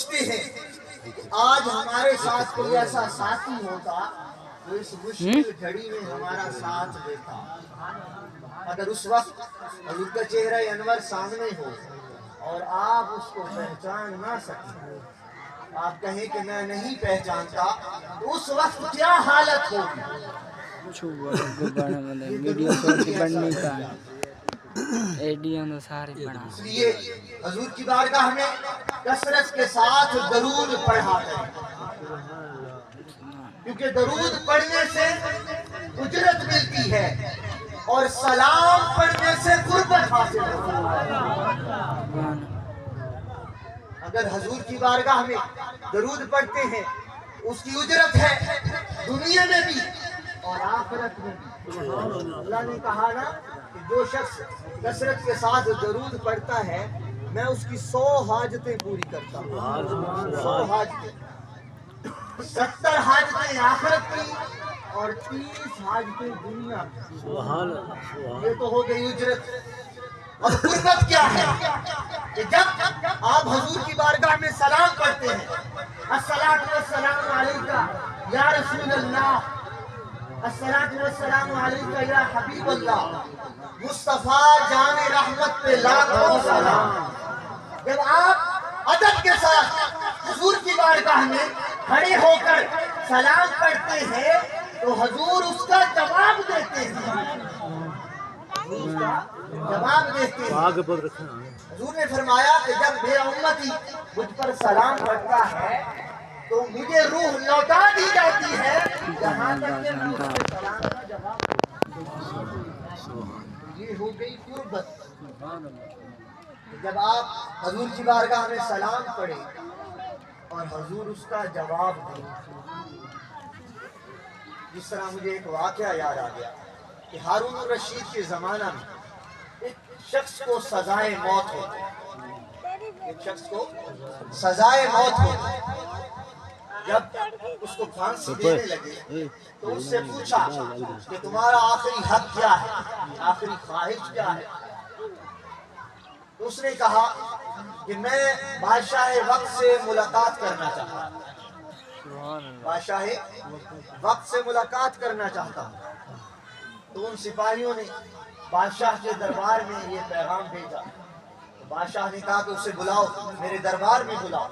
سوچتے ہیں کہ آج ہمارے ساتھ کوئی ایسا ساتھی ہوتا تو اس مشکل گھڑی میں ہمارا ساتھ دیتا. اگر اس وقت حضور کا چہرہ انور سامنے ہو اور آپ اس کو پہچان نہ سکیں, آپ کہیں کہ میں نہیں پہچانتا, تو اس وقت کیا حالت ہوگی. اس لیے حضور کی بارگاہ میں کثرت کے ساتھ درود پڑھا کریں, کیونکہ درود پڑھنے سے اجرت ملتی ہے اور سلام پڑھنے سے قربت حاصل ہوتی ہے. اگر حضور کی بارگاہ میں درود پڑھتے ہیں اس کی اجرت ہے دنیا میں بھی اور آخرت میں بھی. اللہ نے کہا نا کہ جو شخص کثرت کے ساتھ درود پڑھتا ہے میں اس کی 100 حاجتیں پوری کرتا ہوں. 100 حاجتیں, 70 حاجتیں آخرت کی اور 30 حاجتیں دنیا کی. یہ تو ہو گئی اجرت. اور قربت کیا ہے کہ جب آپ حضور کی بارگاہ میں سلام پڑھتے ہیں, الصلاۃ والسلام علیکہ یا رسول اللہ, الصلاۃ والسلام علیکہ یا حبیب اللہ, مصطفیٰ جان رحمت پہ لاکھوں سلام. جب آپ ادب کے ساتھ حضور کی بارگاہ میں کھڑے ہو کر سلام پڑھتے ہیں تو حضور اس کا جواب دیتے ہیں. جواب دیتے ہیں. حضور نے فرمایا کہ جب میرا امتی مجھ پر سلام پڑھتا ہے تو مجھے روح لوٹا دی جاتی ہے جہاں تک کہ میں اس کے سلام کا جواب. یہ ہو گئی قربت. جب آپ حضور کی بارگاہ میں سلام پڑھیں اور حضور اس کا جواب دیں. جس طرح مجھے ایک واقعہ یاد آ گیا کہ ہارون الرشید کے زمانہ میں ایک شخص کو سزائے موت ہوتی. ایک شخص کو سزائے موت ہوتی. جب اس کو پھانسی دینے لگے تو اس سے پوچھا کہ تمہارا آخری حق کیا ہے, آخری خواہش کیا ہے. تو اس نے کہا کہ میں بادشاہ وقت سے ملاقات کرنا چاہتا ہوں, بادشاہ وقت سے ملاقات کرنا چاہتا ہوں. تو ان سپاہیوں نے بادشاہ کے دربار میں یہ پیغام بھیجا. بادشاہ نے کہا کہ اسے بلاؤ, میرے دربار میں بلاؤ.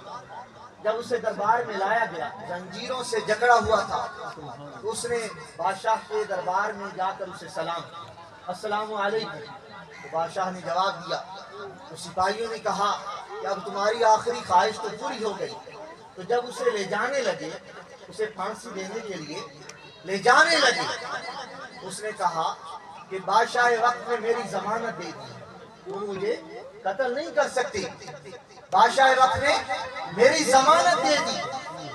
جب اسے دربار میں لایا گیا, زنجیروں سے جکڑا ہوا تھا, تو اس نے بادشاہ کے دربار میں جا کر اسے سلام, السلام علیکم. تو بادشاہ نے جواب دیا. تو سپاہیوں نے کہا کہ اب تمہاری آخری خواہش تو پوری ہو گئی. تو جب اسے لے جانے لگے, اسے پھانسی دینے کے لیے لے جانے لگے, اس نے کہا کہ بادشاہ وقت نے میری ضمانت دے دی, وہ مجھے قتل نہیں کر سکتے. بادشاہ وقت نے میری ضمانت دے دی.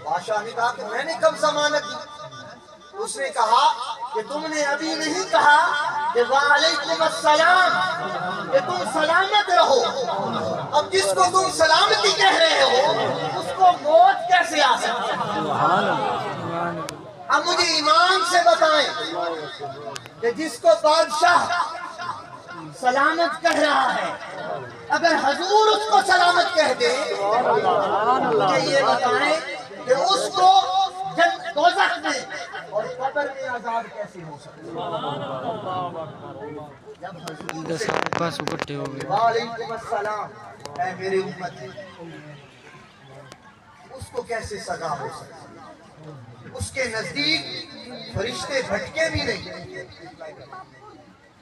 بادشاہ نے کہا کہ میں نے کب ضمانت دی. اس نے کہا کہ تم نے ابھی نہیں کہا کہ وعلیکم السلام, کہ تم سلامت رہو. اب جس کو تم سلامتی کہہ رہے ہو اس کو موت کیسے آ سکتی ہے؟ اب مجھے ایمان سے بتائیں کہ جس کو بادشاہ سلامت کہہ رہا ہے, اگر حضور اس کو سلامت کہہ دے, مجھے یہ بتائیں کہ اس کو دوزخ میں اور قبر میں عذاب کیسے ہو سکتا ہے؟ جب حضور سے وعلیکم السلام اے میرے امت, اس کو کیسے سزا ہو سکتی ہے؟ اس کے نزدیک فرشتے بھٹکے بھی نہیں.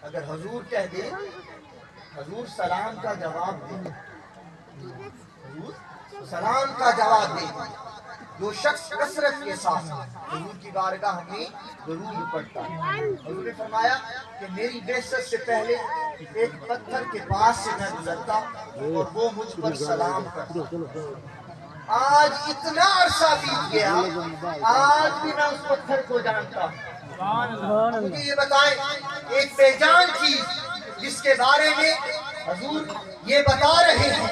اگر حضور کہہ دے, حضور سلام کا جواب دے, حضور سلام کا جواب دے. جو شخص کثرت کے ساتھ حضور کی بارگاہ میں درود پڑھتا ہے, حضور نے فرمایا کہ میری بعثت سے پہلے ایک پتھر کے پاس سے میں گزرتا اور وہ مجھ پر سلام کرتا. آج اتنا عرصہ بیت گیا, آج بھی میں اس پتھر کو جانتا ہوں. مجھے یہ بتائیں ایک بے جان چیز جس کے بارے میں حضور یہ بتا رہے ہیں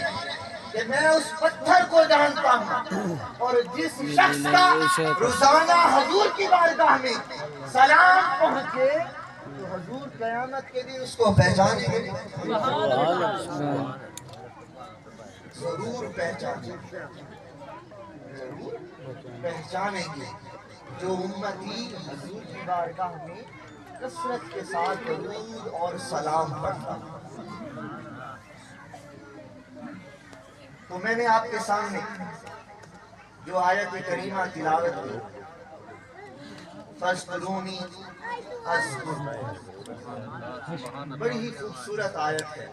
کہ میں اس پتھر کو جانتا ہوں, اور جس شخص کا روزانہ حضور کی بارگاہ میں سلام پہنچے تو حضور قیامت کے دن اس کو پہچانیں گے, ضرور پہچانیں. ضرور پہچانیں گے جو امتی حضور کی بارگاہ میں کثرت کے ساتھ درود اور سلام پڑھتا. تو میں نے آپ کے سامنے جو آیت کریمہ تلاوت کی، فَاذْكُرُونِي أَذْكُرْكُمْ، بڑی ہی خوبصورت آیت ہے.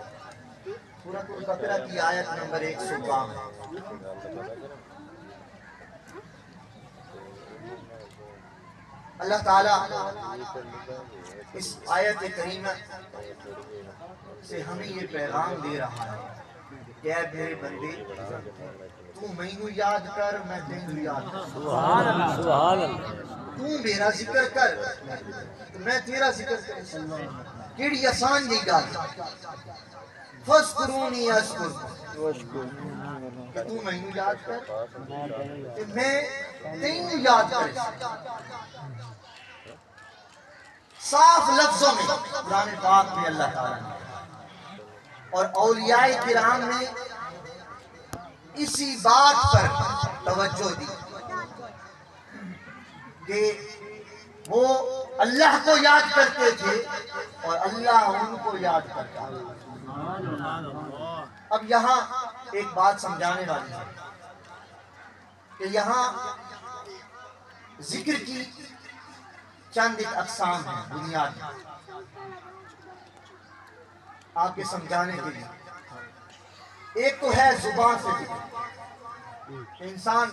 سورۃ البقرہ کی آیت نمبر 152. اللہ تعالیٰ اس آیت کریمہ سے ہمیں یہ پیغام دے رہا ہے کہ اے میرے بندے، تو مینوں یاد کر، میں تینوں یاد کر. سبحان اللہ سبحان اللہ. تو میرا ذکر کر تو میں تیرا ذکر کر. کیڑی آسان جی گل. فَاذْكُرُونِي أَذْكُرْكُمْ، کہ تو مینوں یاد کر کہ میں تینوں یاد کر. صاف لفظوں میں قرآن پاک میں اللہ تعالیٰ نے اور اولیاء کرام نے اسی بات پر توجہ دی کہ وہ اللہ کو یاد کرتے تھے اور اللہ ان کو یاد کرتا. اب یہاں ایک بات سمجھانے والی ہے کہ یہاں ذکر کی چند ایک اقسام ہیں بنیاد میں آپ کے سمجھانے کے لیے. ایک تو ہے زبان سے ذکر. انسان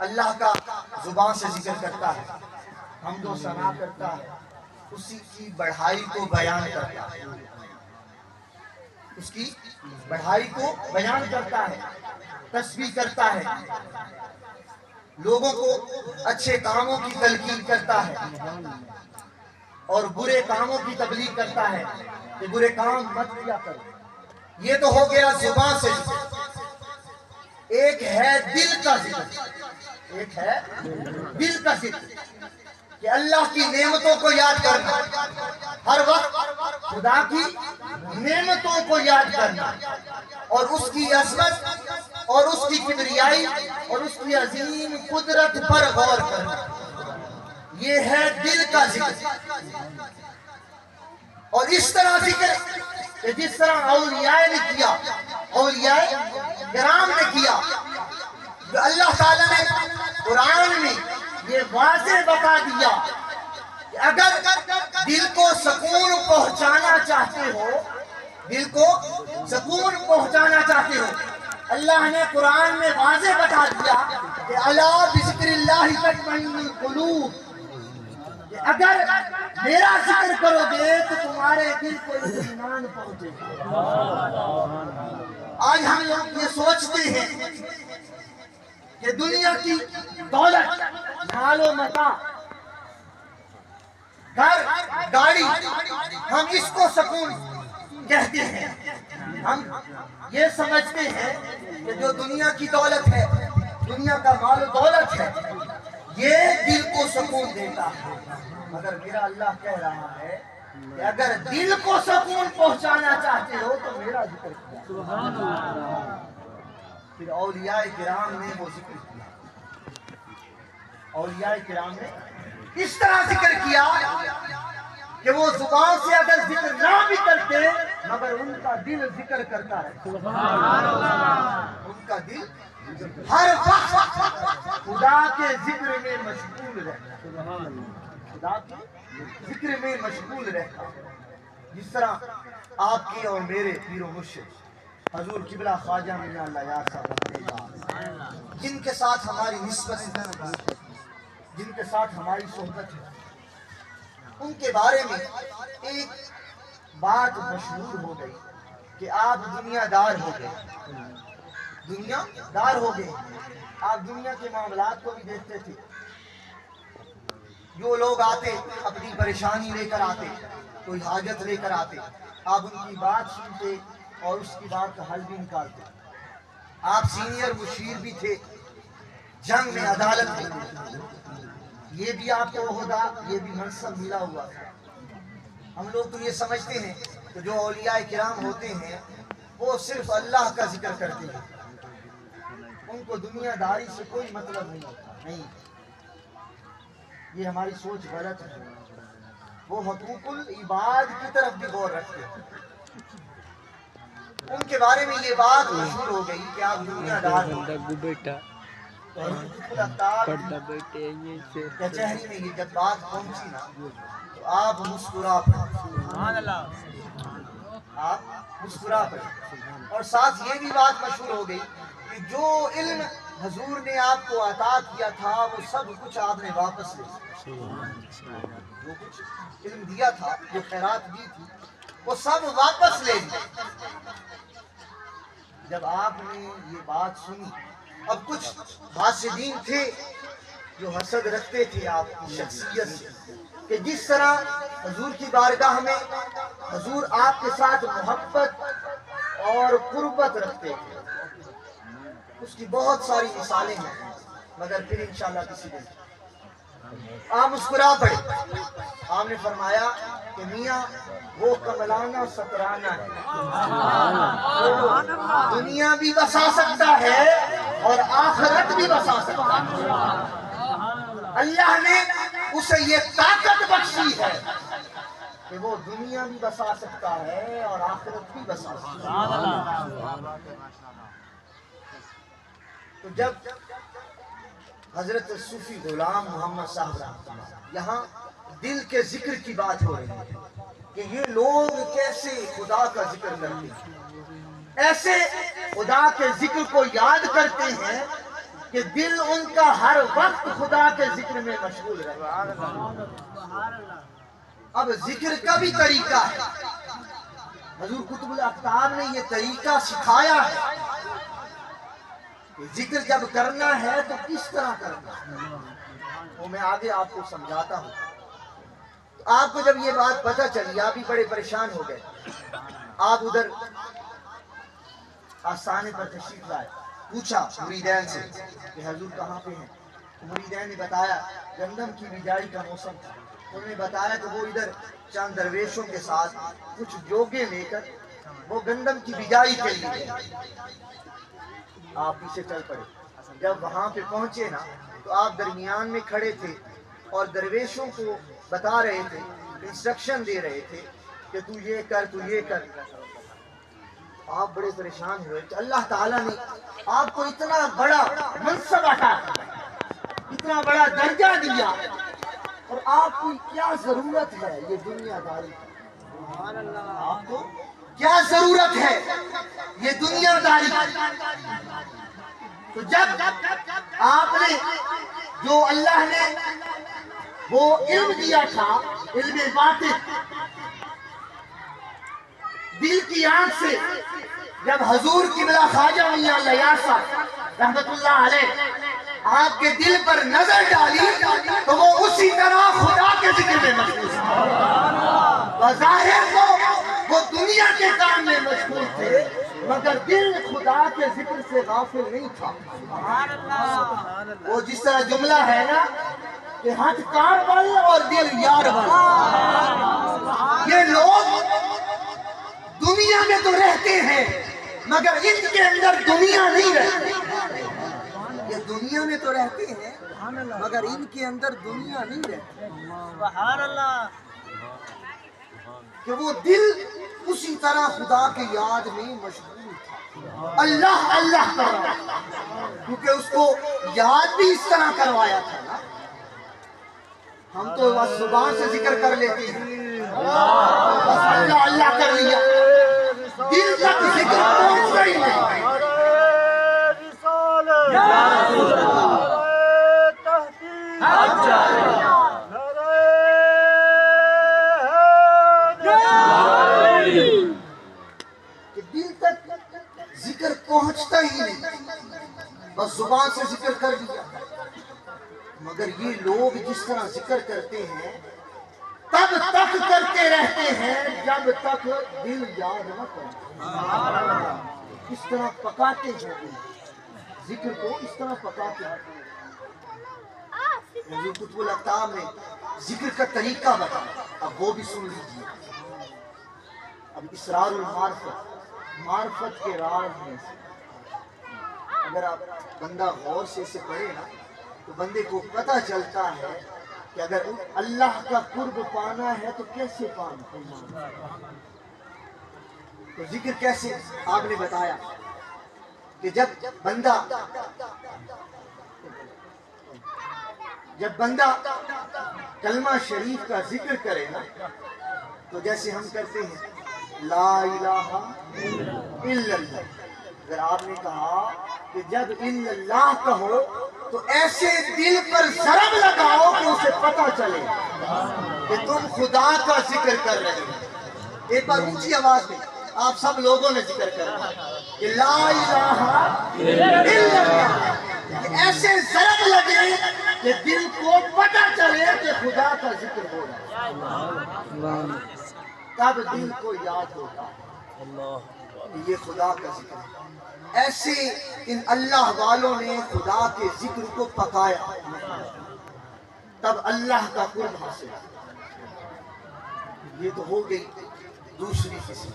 اللہ کا زبان سے ذکر کرتا ہے، حمد و ثنا کرتا ہے، اسی کی بڑھائی کو بیان کرتا ہے، اس کی بڑھائی کو بیان کرتا ہے، تسبیح کرتا ہے، لوگوں کو اچھے کاموں کی تلقین کرتا ہے اور برے کاموں کی تبلیغ کرتا ہے کہ برے کام مت کیا کرو. یہ تو ہو گیا زبان سے ذکر. ایک ہے دل کا ذکر. ایک ہے دل کا ذکر کہ اللہ کی نعمتوں کو یاد کرنا، ہر وقت خدا کی نعمتوں کو یاد کرنا اور اس کی عظمت اور اس کی کبریائی اور اس کی عظیم قدرت پر غور کرنا. یہ ہے دل کا ذکر. اور اس طرح ذکر کہ جس طرح اولیاء نے کیا، اولیاء کرام نے کیا، جو اللہ تعالیٰ نے قرآن میں یہ واضح بتا دیا کہ اگر دل کو سکون پہنچانا چاہتے ہو، دل کو سکون پہنچانا چاہتے ہو، اللہ نے قرآن میں واضح بتا دیا کہ الا بذکر اللہ تطمئن القلوب، کہ اگر میرا ذکر کرو گے تو تمہارے دل کو اطمینان پہنچے گا. آج ہم لوگ یہ سوچتے ہیں کہ دنیا کی دولت، مال و متاع، گھر، گاڑی، ہم اس کو سکون کہتے ہیں. ہم یہ سمجھتے ہیں کہ جو دنیا کی دولت ہے، دنیا کا مال و دولت ہے، یہ دل کو سکون دیتا ہے. مگر میرا اللہ کہہ رہا ہے کہ اگر دل کو سکون پہنچانا چاہتے ہو تو میرا ذکر کیا. پھر اولیاء کرام نے وہ ذکر کیا. اولیاء کرام نے اس طرح ذکر کیا کہ وہ زبان سے اگر ذکر نہ بھی کرتے مگر ان کا دل ذکر کرتا ہے. ان کا دل ہر وقت خدا کے ذکر میں مشغول رہتا، خدا کے ذکر میں مشغول رہتا. جس طرح آپ کے اور میرے پیر و مرشد حضور قبلہ خواجہ میاں اللہ یار صاحب، جن کے ساتھ ہماری نسبت ہے، جن کے ساتھ ہماری صحبت ہے، ان کے بارے میں ایک بات مشہور ہو گئی کہ آپ دنیا دار ہو گئے. دنیا دار ہو گئے. آپ دنیا کے معاملات کو بھی دیکھتے تھے. جو لوگ آتے اپنی پریشانی لے کر آتے، کوئی حاجت لے کر آتے، آپ ان کی بات سنتے اور اس کی بات کا حل بھی نکالتے. آپ سینئر مشیر بھی تھے، جنگ میں عدالت میں، یہ بھی آپ کو عہدہ، یہ بھی منصب ملا ہوا تھا. ہم لوگ تو یہ سمجھتے ہیں کہ جو اولیاء کرام ہوتے ہیں وہ صرف اللہ کا ذکر کرتے ہیں، ان کو دنیا داری سے کوئی مطلب نہیں ہوتا. نہیں، یہ ہماری سوچ غلط ہے. وہ حقوق العباد کی طرف بھی غور رکھتے ہیں. ان کے بارے میں یہ بات مشہور ہو گئی کہ آپ دنیا دار ہو. بیٹا پڑھتا بیٹے یہ سے کچہری میں یہ جب بات پہنچی نا تو آپ مسکرا پڑے. آپ مسکرا پڑے. اور ساتھ یہ بھی بات مشہور ہو گئی کہ جو علم حضور نے آپ کو عطا کیا تھا وہ سب کچھ آپ نے واپس لے لیا. جو کچھ علم دیا تھا، جو خیرات دی تھی، وہ سب واپس لے لی. جب آپ نے یہ بات سنی، اب کچھ حاسدین تھے جو حسد رکھتے تھے آپ کی شخصیت سے کہ جس طرح حضور کی بارگاہ میں حضور آپ کے ساتھ محبت اور قربت رکھتے تھے. اس کی بہت ساری مثالیں ہیں، مگر پھر انشاءاللہ کسی دن. آپ مسکرا پڑے. آپ نے فرمایا کہ میاں وہ کملانہ سترانہ ہے، وہ دنیا بھی بسا سکتا ہے اور آخرت بھی بسا سکتا ہے. اللہ نے اسے یہ طاقت بخشی ہے کہ وہ دنیا بھی بسا سکتا ہے اور آخرت بھی بسا سکتا ہے. تو جب حضرت صوفی غلام محمد صاحب رحمۃ اللہ یہاں دل کے ذکر کی بات ہو رہی ہے کہ یہ لوگ کیسے خدا کا ذکر کرتے ہیں، ایسے خدا کے ذکر کو یاد کرتے ہیں کہ دل ان کا ہر وقت خدا کے ذکر میں مشغول رہتا ہے. اب ذکر کا بھی طریقہ ہے. حضور قطب الاقطاب نے یہ طریقہ سکھایا ہے کہ ذکر جب کرنا ہے تو کس طرح کرنا ہے. وہ میں آگے آپ کو سمجھاتا ہوں. تو آپ کو جب یہ بات پتہ چلی، آپ بھی بڑے پریشان ہو گئے. آپ ادھر آستانے پر تشریف لائے. پوچھا مریدین سے کہ حضور کہاں پہ ہیں. مریدین نے بتایا گندم کی بجائی کا موسم تھا. انہوں نے بتایا کہ وہ ادھر چند درویشوں کے ساتھ کچھ جوگے لے کر وہ گندم کی بجائی کے لیے. آپ پیچھے چل پڑے. جب وہاں پہ پہنچے نا تو آپ درمیان میں کھڑے تھے اور درویشوں کو بتا رہے تھے، انسٹرکشن دے رہے تھے کہ تو یہ کر، تو یہ کر. آپ بڑے پریشان ہوئے کہ اللہ تعالیٰ نے آپ کو اتنا بڑا منصب عطا کیا، اتنا بڑا درجہ دیا، اور آپ کو کیا ضرورت ہے یہ دنیا داری کی. آپ کو کیا ضرورت ہے یہ دنیا داری کی. تو جب آپ نے جو اللہ نے وہ علم دیا تھا، علم باطن، دل کی آنکھ سے جب حضور قبلہ خواجہ میاں الیاس صاحب رحمت اللہ علیہ آپ کے دل پر نظر ڈالی تو وہ اسی طرح خدا کے ذکر میں مشغول تھے. بظاہر تو وہ دنیا کے کام میں مشغول تھے مگر دل خدا کے ذکر سے غافل نہیں تھا. وہ جس طرح جملہ ہے نا کہ ہاتھ کار بل اور دل یار بل. یہ لوگ دنیا میں تو رہتے ہیں مگر ان کے اندر دنیا نہیں رہتی. یہ دنیا میں تو رہتے ہیں مگر ان کے اندر دنیا نہیں رہتی. سبحان اللہ. کہ وہ دل اسی طرح خدا کی یاد میں مشغول تھا، اللہ اللہ کر رہا تھا، کیونکہ اس کو یاد بھی اس طرح کروایا تھا نا. ہم تو بس زبان سے ذکر کر لیتے ہیں، بس اللہ اللہ کر لیا، دل تک ذکر پہنچتا ہی نہیں. کہ دل تک ذکر پہنچتا ہی نہیں، بس زبان سے ذکر کر دیا. مگر یہ لوگ جس طرح ذکر کرتے ہیں تب تک کرتے رہتے ہیں جب تک دل یاد نہ کرے. اس طرح پکاتے ہیں ذکر کو، اس طرح پکاتے ہیں. حضور قطب الاقطاب نے ذکر کا طریقہ بتایا، اب وہ بھی سن لیجیے. اب اسرار المعرفت، معرفت کے راز میں سے اب اگر آپ بندہ غور سے اسے پڑھے نا تو بندے کو پتہ چلتا ہے کہ اگر اللہ کا قرب پانا ہے تو کیسے پانا، تو ذکر کیسے آپ نے بتایا کہ جب بندہ کلمہ شریف کا ذکر کرے نا تو جیسے ہم کرتے ہیں لا الہ الا اللہ، اگر آپ نے کہا کہ جب الا اللہ کہو تو ایسے دل پر ضرب لگاؤ کہ اسے پتہ چلے کہ تم خدا کا ذکر کر رہے ہو۔ ایک بار اونچی آواز میں آپ سب لوگوں نے ذکر کرنا کہ لا الہ الا اللہ، کہ ایسے ضرب لگے کہ دل کو پتہ چلے کہ خدا کا ذکر ہو رہا ہے، تب دل کو یاد ہوگا کہ یہ خدا کا ذکر ہے۔ ایسے ان اللہ والوں نے خدا کے ذکر کو پکایا، تب اللہ کا قرب حاصل۔ یہ تو ہو گئی دوسری قسم۔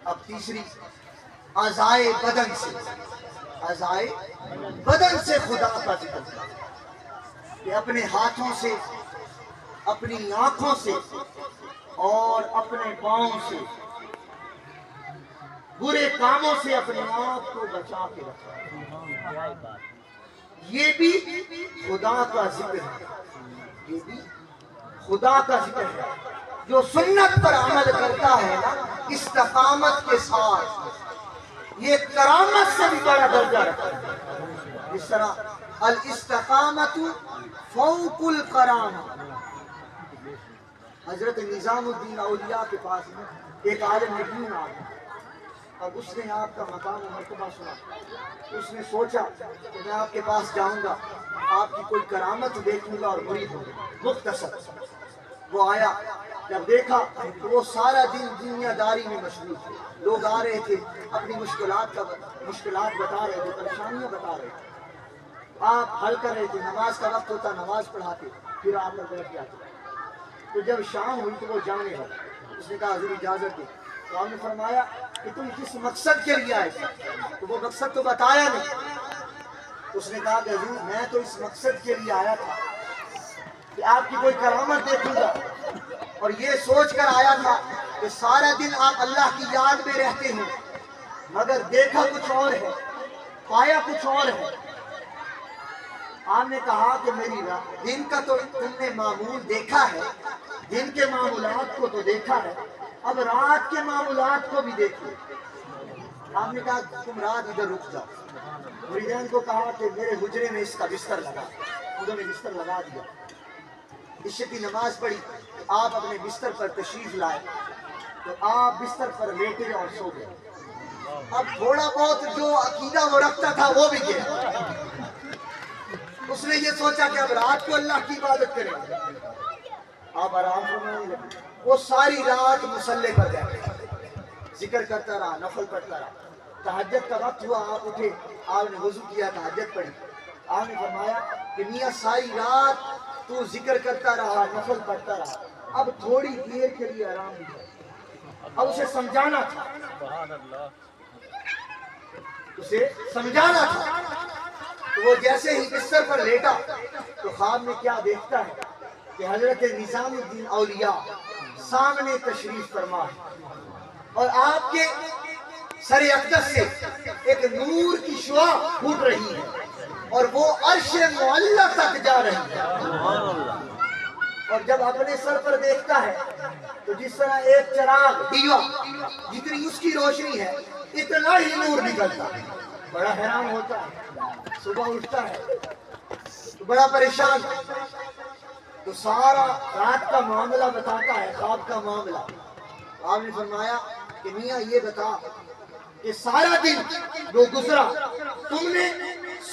اب تیسری، اعضائے بدن سے خدا کا ذکر کرنا، کہ اپنے ہاتھوں سے، اپنی آنکھوں سے اور اپنے پاؤں سے، برے کاموں سے اپنے آپ کو بچا کے رکھنا، یہ بھی خدا کا ذکر ہے، یہ بھی خدا کا ذکر ہے۔ جو سنت پر عمل کرتا ہے نا استقامت کے ساتھ، یہ کرامت سے بھی بڑا درجہ رکھتا ہے۔ اس طرح الاستقامت فوق الکرامہ، حضرت نظام الدین اولیاء کے پاس میں ایک عالم دین آیا، اور اس نے آپ کا مقام و مرتبہ سنا، اس نے سوچا کہ میں آپ کے پاس جاؤں گا، آپ کی کوئی کرامت دیکھوں گا اور مرید ہوں گا۔ مختصر وہ آیا، جب دیکھا تو وہ سارا دن دنیا داری میں مشغول تھے، لوگ آ رہے تھے اپنی مشکلات بتا رہے تھے، پریشانیاں بتا رہے تھے، آپ حل کر رہے تھے، نماز کا وقت ہوتا نماز پڑھاتے، پھر آپ کر بیٹھ جاتے۔ تو جب شام ہوئی تو وہ جانے لگا، اس نے کہا حضور اجازت دے، تو آپ نے فرمایا کہ تم کس مقصد کے لیے آئے تھے؟ تو وہ مقصد تو بتایا نہیں۔ اس نے کہا کہ حضور میں تو اس مقصد کے لیے آیا تھا کہ آپ کی کوئی کرامت دیکھوں گا، اور یہ سوچ کر آیا تھا کہ سارا دن آپ اللہ کی یاد میں رہتے ہیں، مگر دیکھا کچھ اور ہے، پایا کچھ اور ہے۔ آپ نے کہا کہ میری دن کا تو تم نے معمول دیکھا ہے، دن کے معمولات کو تو دیکھا ہے، اب رات کے معمولات کو بھی دیکھو۔ آپ نے کہا تم رات ادھر رک جاؤ۔ مریدین کو کہا کہ میرے حجرے میں اس کا بستر لگا، انہوں نے بستر لگا دیا، عشاء کی نماز پڑھی، آپ اپنے بستر پر تشریف لائے، تو آپ بستر پر لیٹے اور سو گئے۔ اب تھوڑا بہت جو عقیدہ وہ رکھتا تھا وہ بھی گیا، اس نے یہ سوچا کہ اب رات کو اللہ کی عبادت کریں گے، آپ آرام فرمانے لگے۔ وہ ساری رات مصلی پر بیٹھے، ذکر کرتا رہا، نفل پڑھتا رہا۔ تہجد کا وقت ہوا، آپ اٹھے، آپ نے وضو کیا، تہجد پڑھی۔ آپ نے فرمایا کہ میاں ساری رات تو ذکر کرتا رہا، نفل پڑھتا رہا، اب تھوڑی دیر کے لیے آرام دیا۔ اب اسے سمجھانا تھا، تو وہ جیسے ہی بستر پر لیٹا تو خواب میں کیا دیکھتا ہے کہ حضرت نظام الدین اولیاء سامنے تشریف فرما ہے، اور آپ کے سر اقدس سے ایک نور کی شعاع پھوٹ رہی ہے، اور وہ عرش معلی تک جا رہی ہے۔ اور جب اپنے سر پر دیکھتا ہے تو جس طرح ایک چراغ دیوا جتنی اس کی روشنی ہے اتنا ہی نور نکلتا ہے، بڑا حیران ہوتا ہے۔ صبح اٹھتا ہے تو بڑا پریشان، تو سارا رات کا معاملہ بتاتا ہے، خواب کا معاملہ۔ آپ نے فرمایا کہ میاں یہ بتا کہ سارا دن جو گزرا تم نے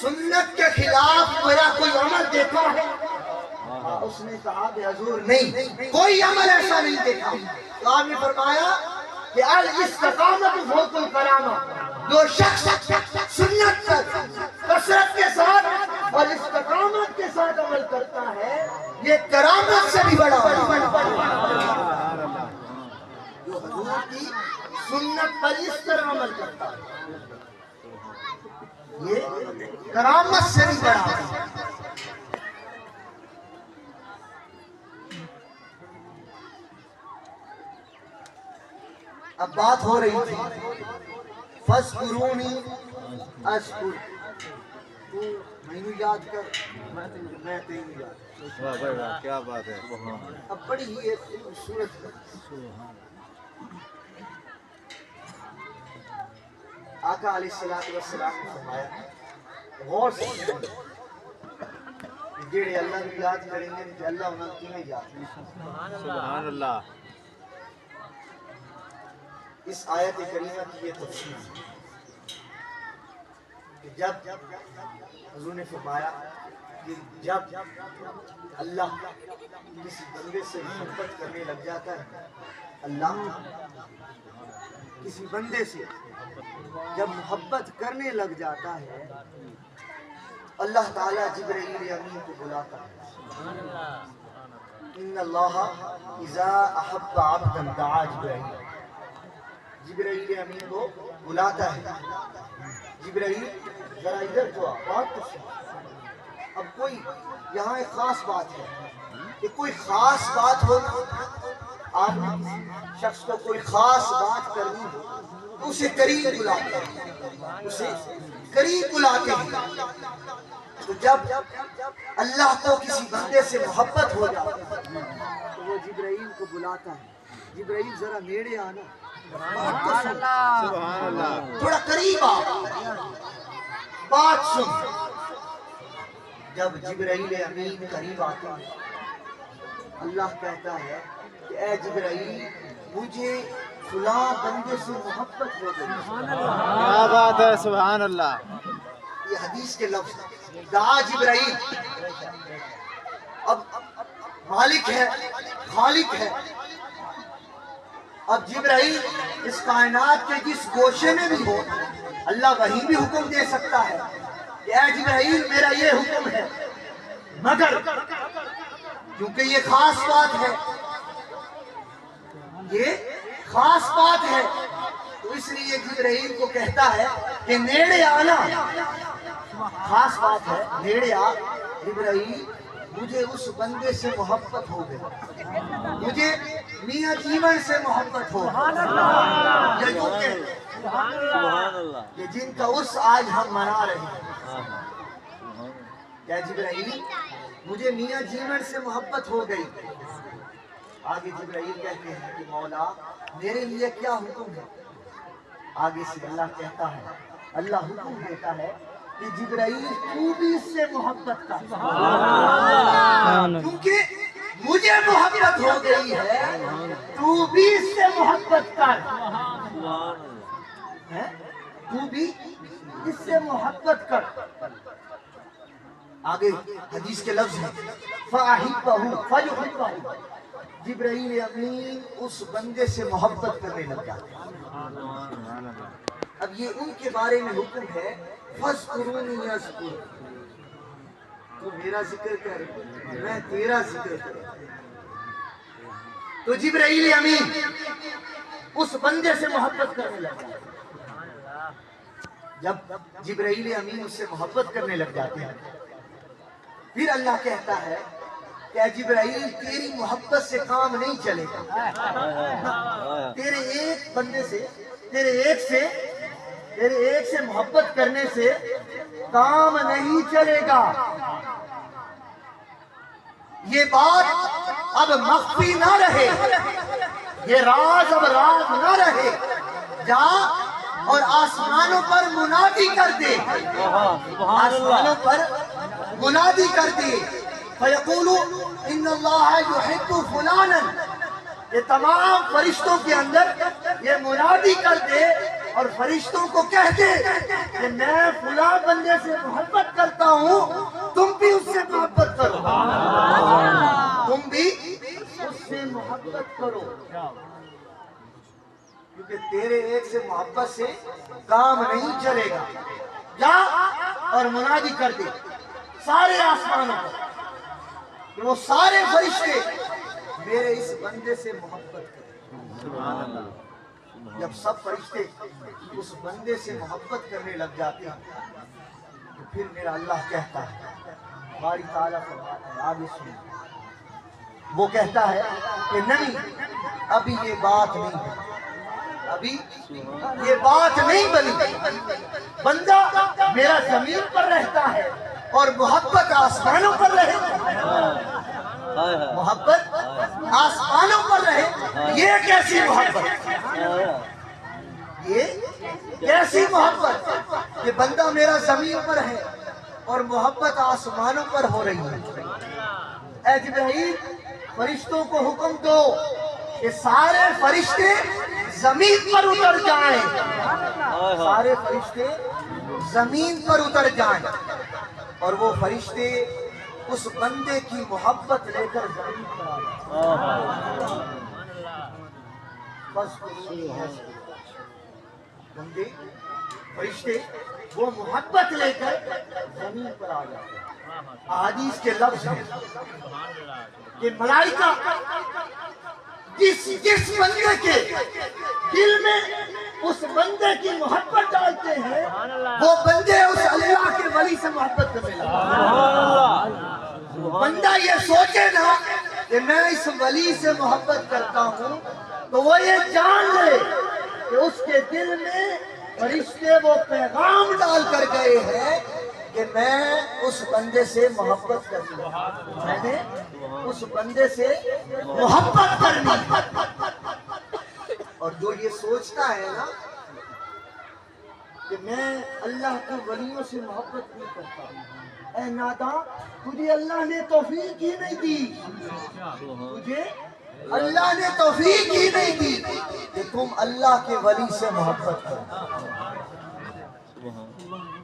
سنت کے خلاف میرا کوئی عمل دیکھا ہے؟ اس نے کہا کہ حضور نہیں، کوئی عمل ایسا نہیں دیکھا۔ تو آپ نے فرمایا کہ الاستقامت فوق الکرامہ، جو شخص سنت پر کثرت کے ساتھ اور استقامت کے ساتھ عمل کرتا ہے یہ کرامت سے بھی بڑا ہے۔ جو حضور کی سنت پر اس طرح عمل کرتا ہے یہ کرامت سے نہیں بڑھاتی۔ اب بات ہو رہی تھی فَاذْكُرُونِي أَذْكُرْكُمْ، تو مینوں یاد کر میں تینوں یاد کر۔ واہ بھائی واہ، کیا بات ہے۔ اب بڑی ہی ایک خوبصورت آقا علیہ السلام نے فرمایا، غور سے سنو، جڑے اللہ کو یاد کریں گے کہ اللہ انہاں کو کیویں یاد کرے۔ سبحان اللہ۔ اس آیت کریمہ کی یہ تفسیر ہے کہ جب حضور نے فرمایا کہ جب اللہ کسی بندے سے محبت کرنے لگ جاتا ہے، اللہ کسی بندے سے جب محبت کرنے لگ جاتا ہے، اللہ تعالیٰ جبرائیل امین کو بلاتا ہے۔ ان اللہ اذا احب عبدا دعا جبرائیل، جبرائیل امین کو بلاتا ہے۔ جبرائیل ذرا ادھر جو بات تو سن۔ اب کوئی یہاں ایک خاص بات ہے کہ کوئی خاص بات ہو نا، آپ نے کسی شخص کو کوئی خاص بات کرنی ہو تو اسے قریب بلاتے ہیں، اسے قریب بلاتے ہیں۔ تو جب اللہ کو کسی بندے سے محبت ہو جاتی ہے تو وہ جبرائیل کو بلاتا ہے، جبرائیل ذرا نیڑے آنا، بات تو سن، سبحان اللہ۔ تھوڑا قریب آ، بات سن۔ جب جبرائیل امین قریب آتا ہے، اللہ کہتا ہے کہ اے جبرائیل مجھے فلاں بندے سے محبت ہو گئی۔ کیا بات ہے، سبحان اللہ۔ یہ حدیث کے لفظ دعا جبرائیل، اب مالک ہے، خالق ہے۔ اب جبرائیل اس کائنات کے جس گوشے میں بھی ہو، اللہ وہیں بھی حکم دے سکتا ہے کہ اے جبرائیل میرا یہ حکم ہے، مگر کیونکہ یہ خاص بات ہے، یہ خاص بات ہے، تو اس لیے جبرائیل کو کہتا ہے کہ نیڑے آنا، خاص بات ہے، نیڑے آ جبرائیل مجھے اس بندے سے محبت ہو گئی، مجھے میاں جیون سے محبت ہو گئی، سبحان اللہ۔ کہ جن کا عرس آج ہم منا رہے ہیں۔ کیا جبرائیل مجھے میاں جیون سے محبت ہو گئی۔ آگے جبرائیل کہتے ہیں کہ مولا میرے لیے کیا حکم ہے؟ آگے سے اللہ کہتا ہے، اللہ حکم دیتا ہے کہ جبرائیل تو بھی اس سے محبت کر، کیونکہ مجھے محبت ہو گئی ہے، تو بھی اس سے محبت کر، تو بھی اس سے محبت کر۔ آگے حدیث کے لفظ ہیں فَأَحِبَّهُ فَيُحِبَّهُ، جبرائیل امین اس بندے سے محبت کرنے لگ جاتے ہیں۔ اب یہ ان کے بارے میں حکم ہے فَاذْكُرُونِي أَذْكُرْكُمْ، تو میرا ذکر کر میں تیرا ذکر کروں۔ تو جبرائیل امین اس بندے سے محبت کرنے لگ جاتے ہیں۔ جب جبرائیل امین اس سے محبت کرنے لگ جاتے ہیں، پھر اللہ کہتا ہے کہ اے جبرائیل تیری محبت سے کام نہیں چلے گا، تیرے ایک بندے سے، تیرے ایک سے محبت کرنے سے کام نہیں چلے گا۔ یہ بات اب مخفی نہ رہے، یہ راز اب راز نہ رہے، جا اور آسمانوں پر منادی کر دے، آسمانوں پر منادی کر دے، فَيَقُولُ إِنَّ اللَّهَ يُحِبُّ فُلَانًا، یہ تمام فرشتوں کے اندر یہ منادی کر دے اور فرشتوں کو کہہ دے کہ میں فلاں بندے سے محبت کرتا ہوں، تم بھی اس سے محبت کرو، تم بھی اس سے محبت کرو، کیونکہ تیرے ایک سے محبت سے کام نہیں چلے گا۔ جا اور منادی کر دے سارے آسمانوں پر کہ وہ سارے فرشتے میرے اس بندے سے محبت کریں۔ جب سب فرشتے اس بندے سے محبت کرنے لگ جاتے ہیں، پھر میرا اللہ کہتا ہے، باری تعالیٰ فرماتا ہے، آگے سنیں، وہ کہتا ہے کہ نہیں، ابھی یہ بات نہیں ہے، ابھی یہ بات نہیں بنی، بندہ میرا زمین پر رہتا ہے اور محبت آسمانوں پر رہے، محبت آسمانوں پر رہے، یہ کیسی محبت، یہ کیسی محبت کہ بندہ میرا زمین پر ہے اور محبت آسمانوں پر ہو رہی ہے۔ اے جبرائیل، فرشتوں کو حکم دو کہ سارے فرشتے زمین پر اتر جائیں، سارے فرشتے زمین پر اتر جائیں، اور وہ فرشتے اس بندے کی محبت لے کر زمین پر آ جائیں۔ بس بندے فرشتے وہ محبت لے کر زمین پر آ جاتے ہیں۔ احادیث کے لفظ ہیں کہ ملائکہ جس بندے کے دل میں اس بندے کی محبت ڈالتے ہیں، وہ بندے اس اللہ کے ولی سے محبت کرنے لگتے ہیں۔ بندہ یہ سوچے نا کہ میں اس ولی سے محبت کرتا ہوں، تو وہ یہ جان لے کہ اس کے دل میں فرشتے وہ پیغام ڈال کر گئے ہیں کہ میں اس بندے سے محبت کرنی، میں نے اس بندے سے محبت کرنی۔ اور جو یہ سوچتا ہے نا کہ میں اللہ کے ولیوں سے محبت نہیں کرتا، اے نادان، تجھے اللہ نے توفیق ہی نہیں دی، تجھے اللہ نے توفیق ہی نہیں دی کہ تم اللہ کے ولی سے محبت کرو،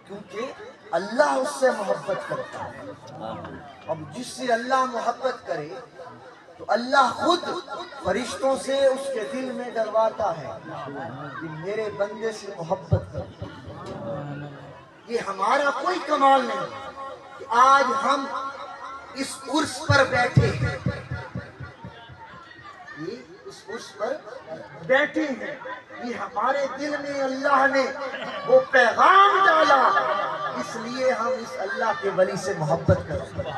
کیونکہ اللہ اس سے محبت کرتا ہے۔ اب جس سے اللہ محبت کرے تو اللہ خود فرشتوں سے اس کے دل میں ڈلواتا ہے کہ میرے بندے سے محبت کرو۔ یہ ہمارا کوئی کمال نہیں کہ آج ہم اس عرس پر بیٹھے ہیں، اس عرس پر بیٹھے ہیں، یہ ہمارے دل میں اللہ نے وہ پیغام ڈالا، اس لیے ہم اس اللہ کے ولی سے محبت کرتے ہیں۔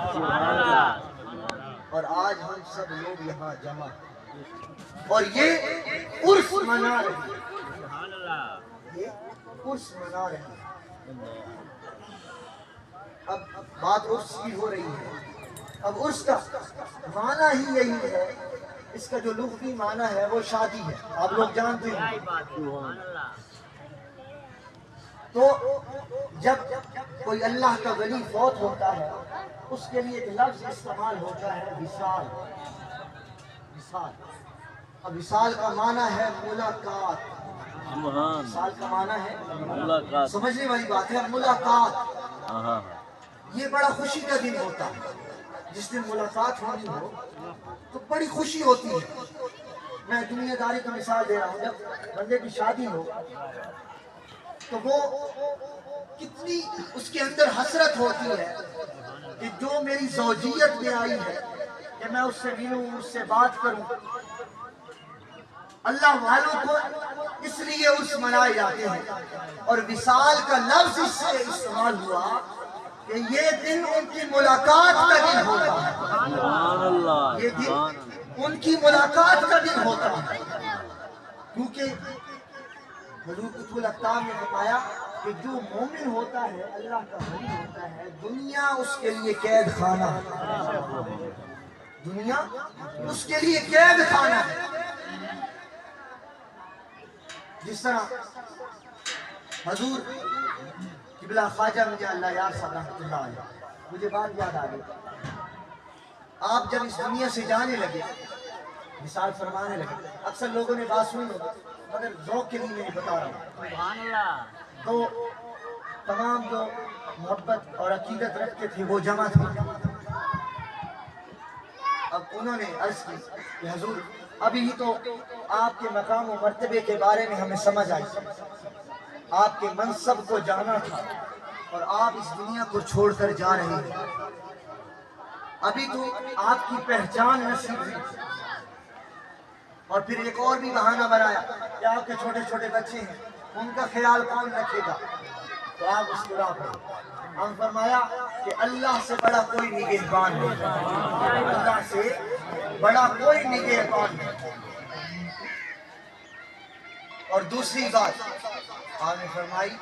اور آج ہم سب لوگ یہاں جمع ہیں اور یہ عرس منا رہے ہیں، یہ عرس منا رہے ہیں۔ اب بات عرس کی ہو رہی ہے، اب عرس کا معنی ہی یہی ہے، اس کا جو لغوی معنی ہے وہ شادی ہے، آپ لوگ جانتے ہیں۔ تو جب کوئی اللہ کا ولی فوت ہوتا ہے، اس کے لیے ایک لفظ استعمال ہوتا ہے وصال۔ وصال، اب وصال کا معنی ہے ملاقات، وصال کا معنی ہے ملاقات، سمجھنے والی بات ہے، ملاقات۔ یہ بڑا خوشی کا دن ہوتا ہے، جس دن ملاقات ہونی ہو تو بڑی خوشی ہوتی ہے۔ میں دنیا داری کا مثال دے رہا ہوں، جب بندے کی شادی ہو تو وہ کتنی اس کے اندر حسرت ہوتی ہے کہ جو میری زوجیت میں آئی ہے کہ میں اس سے ملوں، اس سے بات کروں۔ اللہ والوں کو اس لیے عرس منائے جاتے ہیں، اور وصال کا لفظ اس سے استعمال ہوا کہ یہ دن ان کی ملاقات کا دن ہوتا ہے، یہ دن ان کی ملاقات کا دن ہوتا ہے، کیونکہ حضور قطب الاقطاب نے فرمایا کہ جو مومن ہوتا ہے، اللہ کا ولی ہوتا ہے، دنیا اس کے لیے قید خانہ ہے، دنیا اس کے لیے قید خانہ ہے۔ جس طرح حضور قبلہ خواجہ مجھے اللہ یار صاحب رحمۃ اللہ علیہ، مجھے بات یاد آ گئی، آپ جب اس دنیا سے جانے لگے، مثال فرمانے لگے، اکثر لوگوں نے بات سنی ہوگی مگر ذوق کے لیے میں بتا رہا ہوں، تو تمام جو محبت اور عقیدت رکھتے تھے وہ جمع تھے۔ اب انہوں نے عرض کی کہ حضور ابھی ہی تو آپ کے مقام و مرتبے کے بارے میں ہمیں سمجھ آئی، آپ کے منصب کو جانا تھا اور آپ اس دنیا کو چھوڑ کر جا رہے ہیں، ابھی تو آپ کی پہچان نصیب ہوئی۔ اور پھر ایک اور بھی بہانہ بنایا کہ آپ کے چھوٹے چھوٹے بچے ہیں، ان کا خیال کون رکھے گا؟ تو آپ مسکرا پڑے، ہم فرمایا کہ اللہ سے بڑا کوئی نگہبان نہیں، اللہ سے بڑا کوئی نگہبان نہیں۔ اور دوسری بات آپ نے فرمائی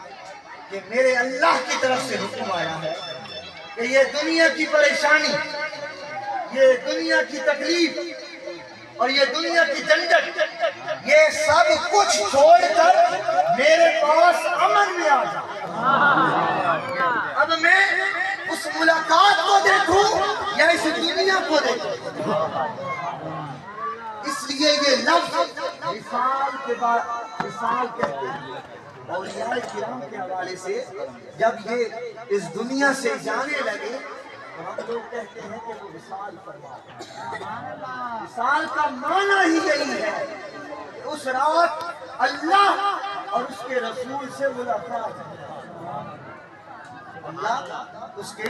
کہ میرے اللہ کی طرف سے حکم آیا ہے کہ یہ دنیا کی پریشانی، یہ دنیا کی تکلیف اور یہ دنیا کی جھنجھٹ، یہ سب کچھ چھوڑ کر میرے پاس امن میں آ جا۔ اب میں اس ملاقات کو دیکھوں یا اس دنیا کو دیکھوں؟ اس لیے یہ لفظ وصال کے بعد وصال کہتے ہیں اولیاء کرام کے حوالے سے۔ جب یہ اس دنیا سے جانے لگے تو ہم لوگ کہتے ہیں کہ وہ وصال فرما رہے ہیں۔ وصال کا معنی ہی یہی ہے کہ اس رات اللہ اور اس کے رسول سے ملاقات ہے، اللہ اس کے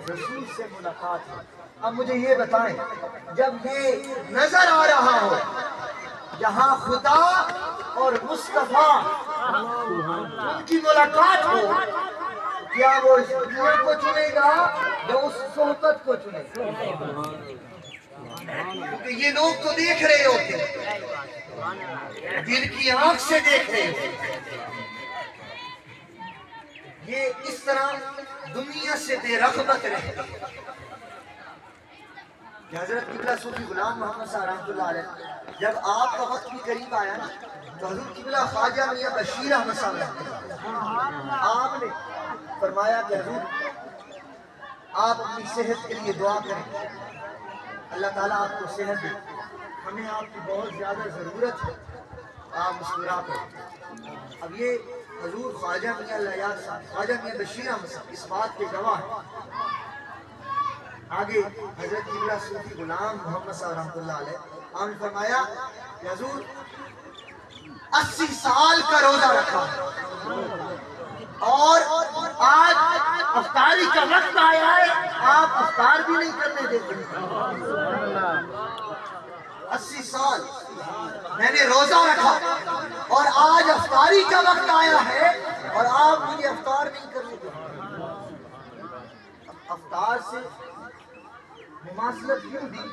رسول سے ملاقات ہے۔ اب مجھے یہ بتائیں، جب یہ نظر آ رہا ہو جہاں خدا اور مصطفیٰ ان کی ملاقات ہو، کیا وہ اس دنیا کو چنے گا یا اس صحبت کو چنے گا؟ کیونکہ یہ لوگ تو دیکھ رہے ہوتے ہیں، دل کی آنکھ سے دیکھ رہے ہوتے ہیں، یہ اس طرح دنیا سے بے رغبت رہے کہ حضرت قبلہ صوفی غلام محمد صاحب رحمۃ اللہ علیہ جب آپ کا وقت بھی قریب آیا نا تو حضرت قبلہ خواجہ میاں بشیر احمد صاحب رحمۃ اللہ علیہ آپ نے فرمایا کہ حضور آپ اپنی صحت کے لیے دعا کریں، اللہ تعالیٰ آپ کو صحت دے، ہمیں آپ کی بہت زیادہ ضرورت ہے، آپ مسکرا کر۔ اب یہ حضور خواجہ میاں لیاقت صاحب، خواجہ میاں بشیر احمد صاحب اس بات کے گواہ ہیں۔ آگے حضرت قبلہ صوفی غلام محمد صاحب رحمۃ اللہ علیہ آپ نے فرمایا کہ حضور 80 سال کا روزہ رکھا اور آج افطاری کا وقت آیا ہے، آپ افطار بھی نہیں کرنے دیتے۔ 80 سال میں نے روزہ رکھا اور آج افطاری کا وقت آیا ہے اور آپ مجھے افطار نہیں کرنے دیتے۔ افطار سے مماثلت کیوں دی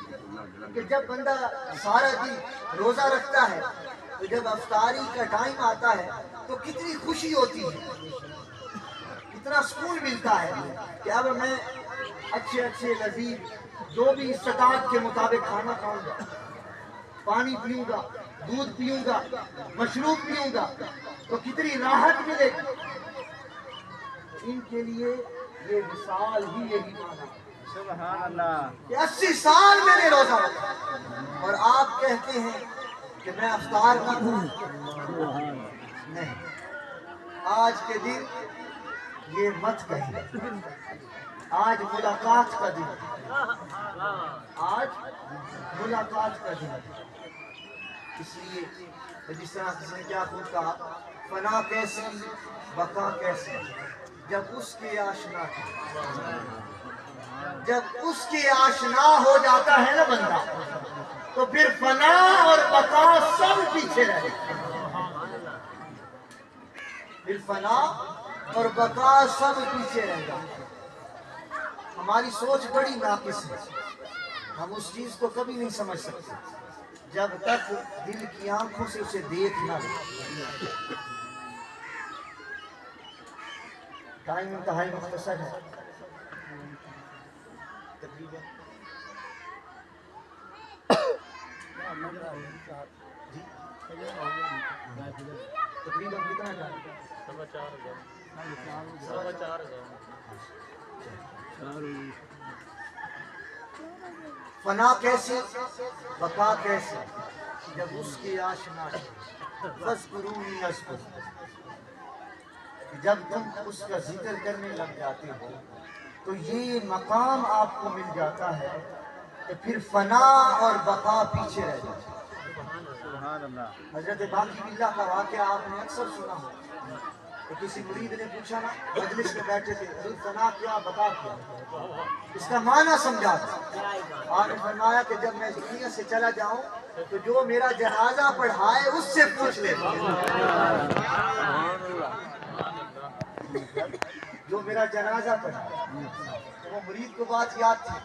کہ جب بندہ سارا دن روزہ رکھتا ہے تو جب افطاری کا ٹائم آتا ہے تو کتنی خوشی ہوتی ہے، کتنا سکون ملتا ہے کہ اب میں اچھے اچھے لذیذ جو بھی استطاعت کے مطابق کھانا کھاؤں گا، پانی پیوں گا، دودھ پیوں گا، مشروب پیوں گا تو کتنی راحت ملے گی۔ ان کے لیے یہ مثال ہی یہی مانا سبحان اللہ کہ 80 سال میں نے روزہ رکھا اور آپ کہتے ہیں کہ میں افطار نہ کروں۔ نہیں، آج کے دن یہ مت کہیے، آج ملاقات کا دن، آج ملاقات کا دن۔ اس لیے جس طرح کسی نے کیا خود کہا، فنا کیسی بقا کیسی، جب اس کے آشنا کی، جب اس کے آشنا ہو جاتا ہے نا بندہ تو پھر فنا اور بقا سب پیچھے رہے، پھر فنا اور بقا سب پیچھے رہ جاتے۔ ہماری سوچ بڑی ناقص ہے، ہم اس چیز کو کبھی نہیں سمجھ سکتے جب تک دل کی آنکھوں سے اسے دیکھ نہ لیں۔ ٹائم انتہائی مختصر ہے، تقریباً کتنا ٹائم؟ 4.5 فنا کیسی بقا کیسی، جب اس کی آشنا فاذکرونی اذکرکم، جب تم اس کا ذکر کرنے لگ جاتے ہو تو یہ مقام آپ کو مل جاتا ہے کہ پھر فنا اور بقا پیچھے رہ جاتے ہیں۔ سبحان اللہ حضرت باقی باللہ کا واقعہ آپ نے اکثر سنا ہو کہ کسی مرید نے پوچھا نا، مجلس میں بیٹھے تھے، حضور فنا کیا بقا کیا، اس کا معنی سمجھا تھا۔ آپ نے فرمایا کہ جب میں دنیا سے چلا جاؤں تو جو میرا جنازہ پڑھائے اس سے پوچھ لے۔ جو میرا جنازہ پڑھا وہ مرید کو بات یاد تھی،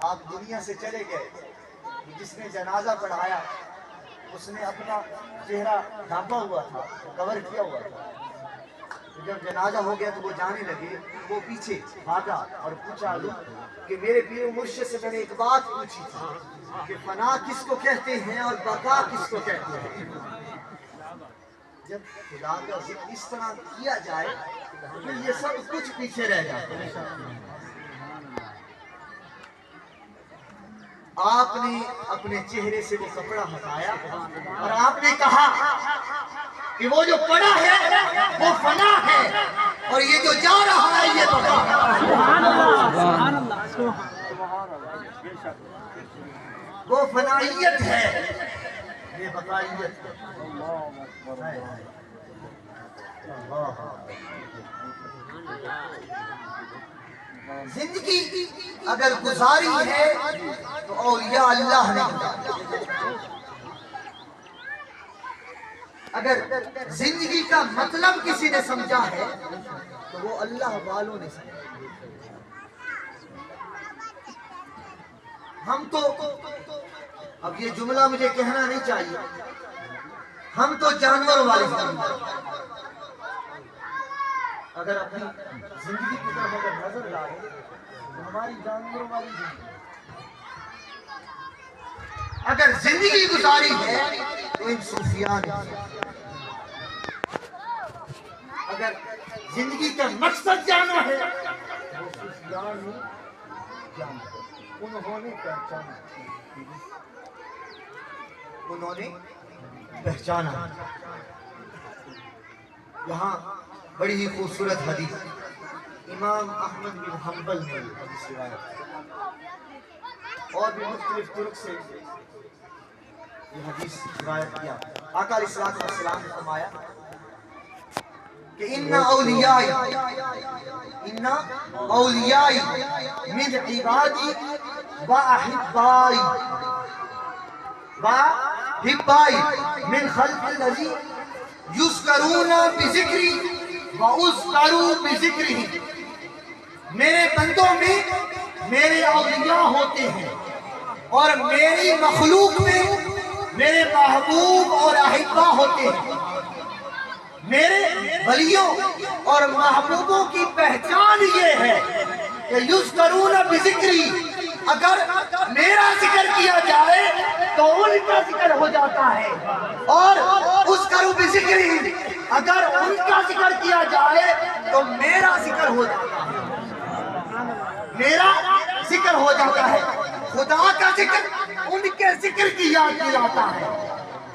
آپ دنیا سے چلے گئے، جس نے جنازہ پڑھایا اس نے اپنا چہرہ ڈھانپا ہوا تھا، کور کیا ہوا تھا، جب جنازہ ہو گیا تو وہ جانے لگے، وہ پیچھے بھاگا اور پوچھا کہ میرے پیر و مرشد سے میں نے ایک بات پوچھی تھی کہ فنا کس کو کہتے ہیں اور بقا کس کو کہتے ہیں؟ جب خدا کا ذکر اس طرح کیا جائے تو یہ سب کچھ پیچھے رہ جاتا ہے۔ آپ نے اپنے چہرے سے وہ کپڑا ہٹایا اور آپ نے کہا کہ وہ جو پڑا ہے وہ فنا ہے اور یہ جو جا رہا ہے یہ بقا ہے۔ وہ فنائیت ہے، یہ بقائیت ہے۔ زندگی اگر گزاری ہے تو اولیاء اللہ نے گزاری، اگر زندگی کا مطلب کسی نے سمجھا ہے تو وہ اللہ والوں نے سمجھا۔ ہم تو اب یہ جملہ مجھے کہنا نہیں چاہیے، ہم تو جانوروں والی زندگی، اگر اپنی زندگی کی طرف اگر نظر ڈالیں تو ہماری جانوروں والی زندگی، اگر زندگی گزاری ہے تو ان صوفیاء نے، اگر زندگی کا مقصد جانا ہے تو صوفیاء نے جانا، انہوں نے پہچانا، انہوں نے پہچانا۔ یہاں بڑی ہی خوبصورت حدیث امام احمد بن حنبل نے حدیث روایت اور بھی مختلف طرق سے یہ حدیث روایت کیا۔ آقا علیہ السلام نے فرمایا کہ ان اولیائی من عبادی و احبائی من خلق الذی یذکرون بذکری وَأُذْكَرُوا بِذِكْرِهِ، میرے بندوں میں میرے اولیاء ہوتے ہیں اور میری مخلوق میں میرے محبوب اور احبا ہوتے ہیں۔ میرے ولیوں اور محبوبوں کی پہچان یہ ہے کہ یذکرون بذکری، اگر میرا ذکر کیا جائے تو ان کا ذکر ہو جاتا ہے، اور اذکروا بذکری، اگر ان کا ذکر کیا جائے تو میرا ذکر ہو جاتا ہے، میرا ذکر ہو جاتا ہے۔ خدا کا ذکر ان کے ذکر کی یاد دلاتا ہے،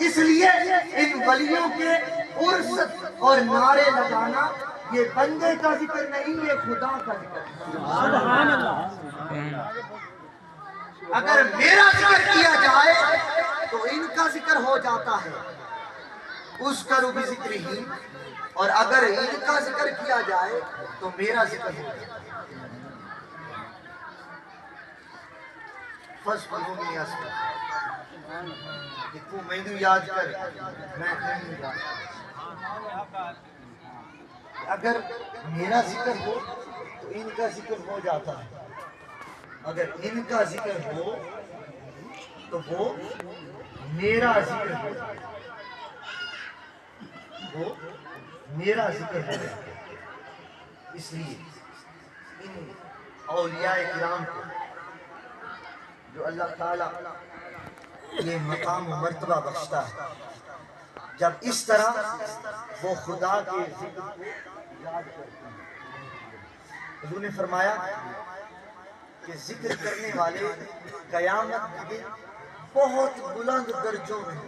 اس لیے ان ولیوں کے عرس اور نعرے لگانا یہ بندے کا ذکر نہیں، یہ خدا کا ذکر ہے۔ سبحان اللہ۔ اگر میرا ذکر کیا جائے تو ان کا ذکر ہو جاتا ہے، اذکروا بذکرہ، اور اگر ان کا ذکر کیا جائے تو میرا ذکر ہو جاتا ہے۔ فَاذْكُرُونِي أَذْكُرْكُمْ، کہ تو مینوں یاد کر میں تینوں یاد کر۔ اگر میرا ذکر ہو تو ان کا ذکر ہو جاتا ہے، اگر ان کا ذکر ہو تو وہ میرا ذکر ہو جاتا ہے، وہ میرا ذکر ہو جاتا ہے۔ اس لیے ان اولیاء کرام کو جو اللہ تعالیٰ یہ مقام و مرتبہ بخشتا ہے، جب اس طرح وہ خدا کے ذکر کو یاد کرتے ہیں، حضور نے فرمایا کہ ذکر کرنے والے قیامت کے دن بہت بلند درجوں میں،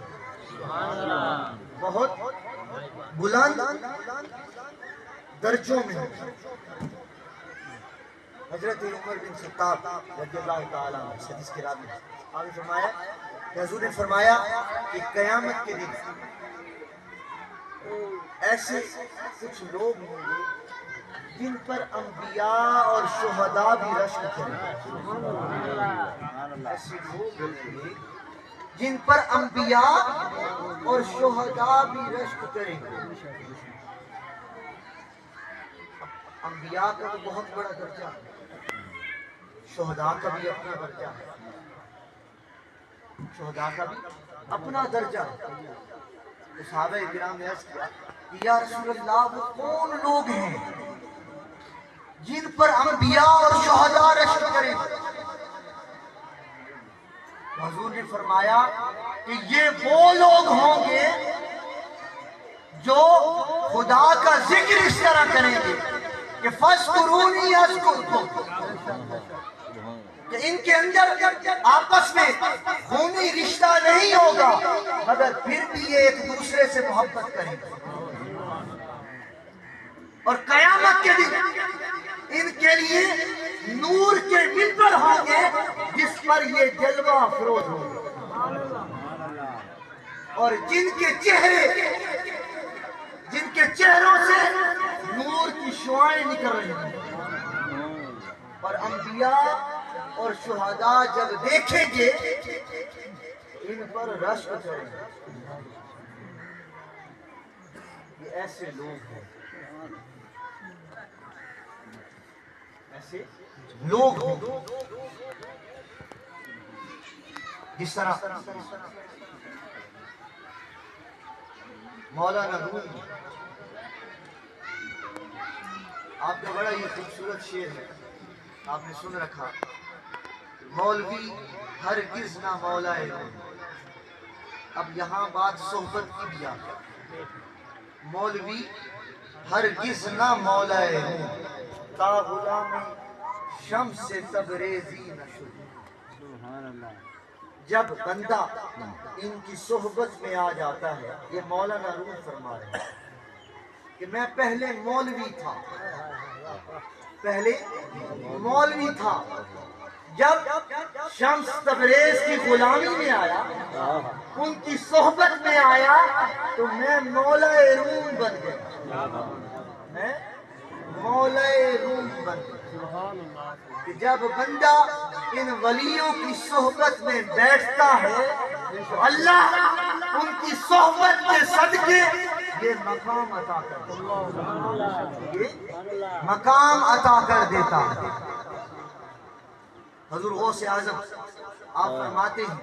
بہت بلند درجوں میں۔ حضرت عمر بن خطاب رضی اللہ تعالیٰ عنہ حدیث کی راوی آگے فرمایا کہ حضور نے فرمایا کہ قیامت کے دن ایسے کچھ لوگ ہوں گے جن پر انبیاء اور شہداء بھی رشک کریں گے، ایسے لوگ ہوں گے جن پر انبیاء اور شہداء بھی رشک کریں گے۔ انبیاء کا تو بہت بڑا درجہ ہے، شہداء کا بھی اپنا درجہ ہے، شہداء کا بھی اپنا درجہ ہے۔ تو صحابہ کرام نے عرض کیا کہ یا رسول اللہ وہ کون لوگ ہیں جن پر انبیاء اور شہداء رشک کریں؟ حضور نے فرمایا کہ یہ وہ لوگ ہوں گے جو خدا کا ذکر اس طرح کریں گے کہ فَاذْكُرُونِي أَذْكُرْكُمْ، کہ ان کے اندر آپس میں خونی رشتہ نہیں ہوگا مگر پھر بھی یہ ایک دوسرے سے محبت کریں گے، اور قیامت کے دن ان کے لیے نور کے ممبر ہوں گے جس پر یہ جلوہ افروز ہوں گے، اور جن کے چہروں سے نور کی شعائیں نکل رہی ہیں، اور انبیاء اور شہداء جب دیکھیں گے ان پر رشک چڑھیں گے۔ یہ ایسے لوگ ہیں، ایسے لوگ ہیں جس طرح مولانا رومی، آپ کا بڑا یہ خوبصورت شعر ہے، آپ نے سن رکھا، مولوی ہرگز نہ مولائے روم۔ اب یہاں بات صحبت کی بھی آ گئی، مولوی ہرگز نہ مولائے روم، تا غلام شمس تبریزی نہ شد۔ جب بندہ ان کی صحبت میں آ جاتا ہے، یہ مولانا روم فرما رہے ہیں کہ میں پہلے مولوی تھا، جب شمس تبریز کی غلامی میں آیا، ان کی صحبت میں آیا تو میں مولا روم بن گیا، میں مولا روم بن گیا۔ کہ جب بندہ ان ولیوں کی صحبت میں بیٹھتا ہے تو اللہ ان کی صحبت کے صدقے یہ مقام عطا کر دیتا ہے، یہ مقام عطا کر دیتا ہے۔ حضور غوث اعظم آپ فرماتے ہیں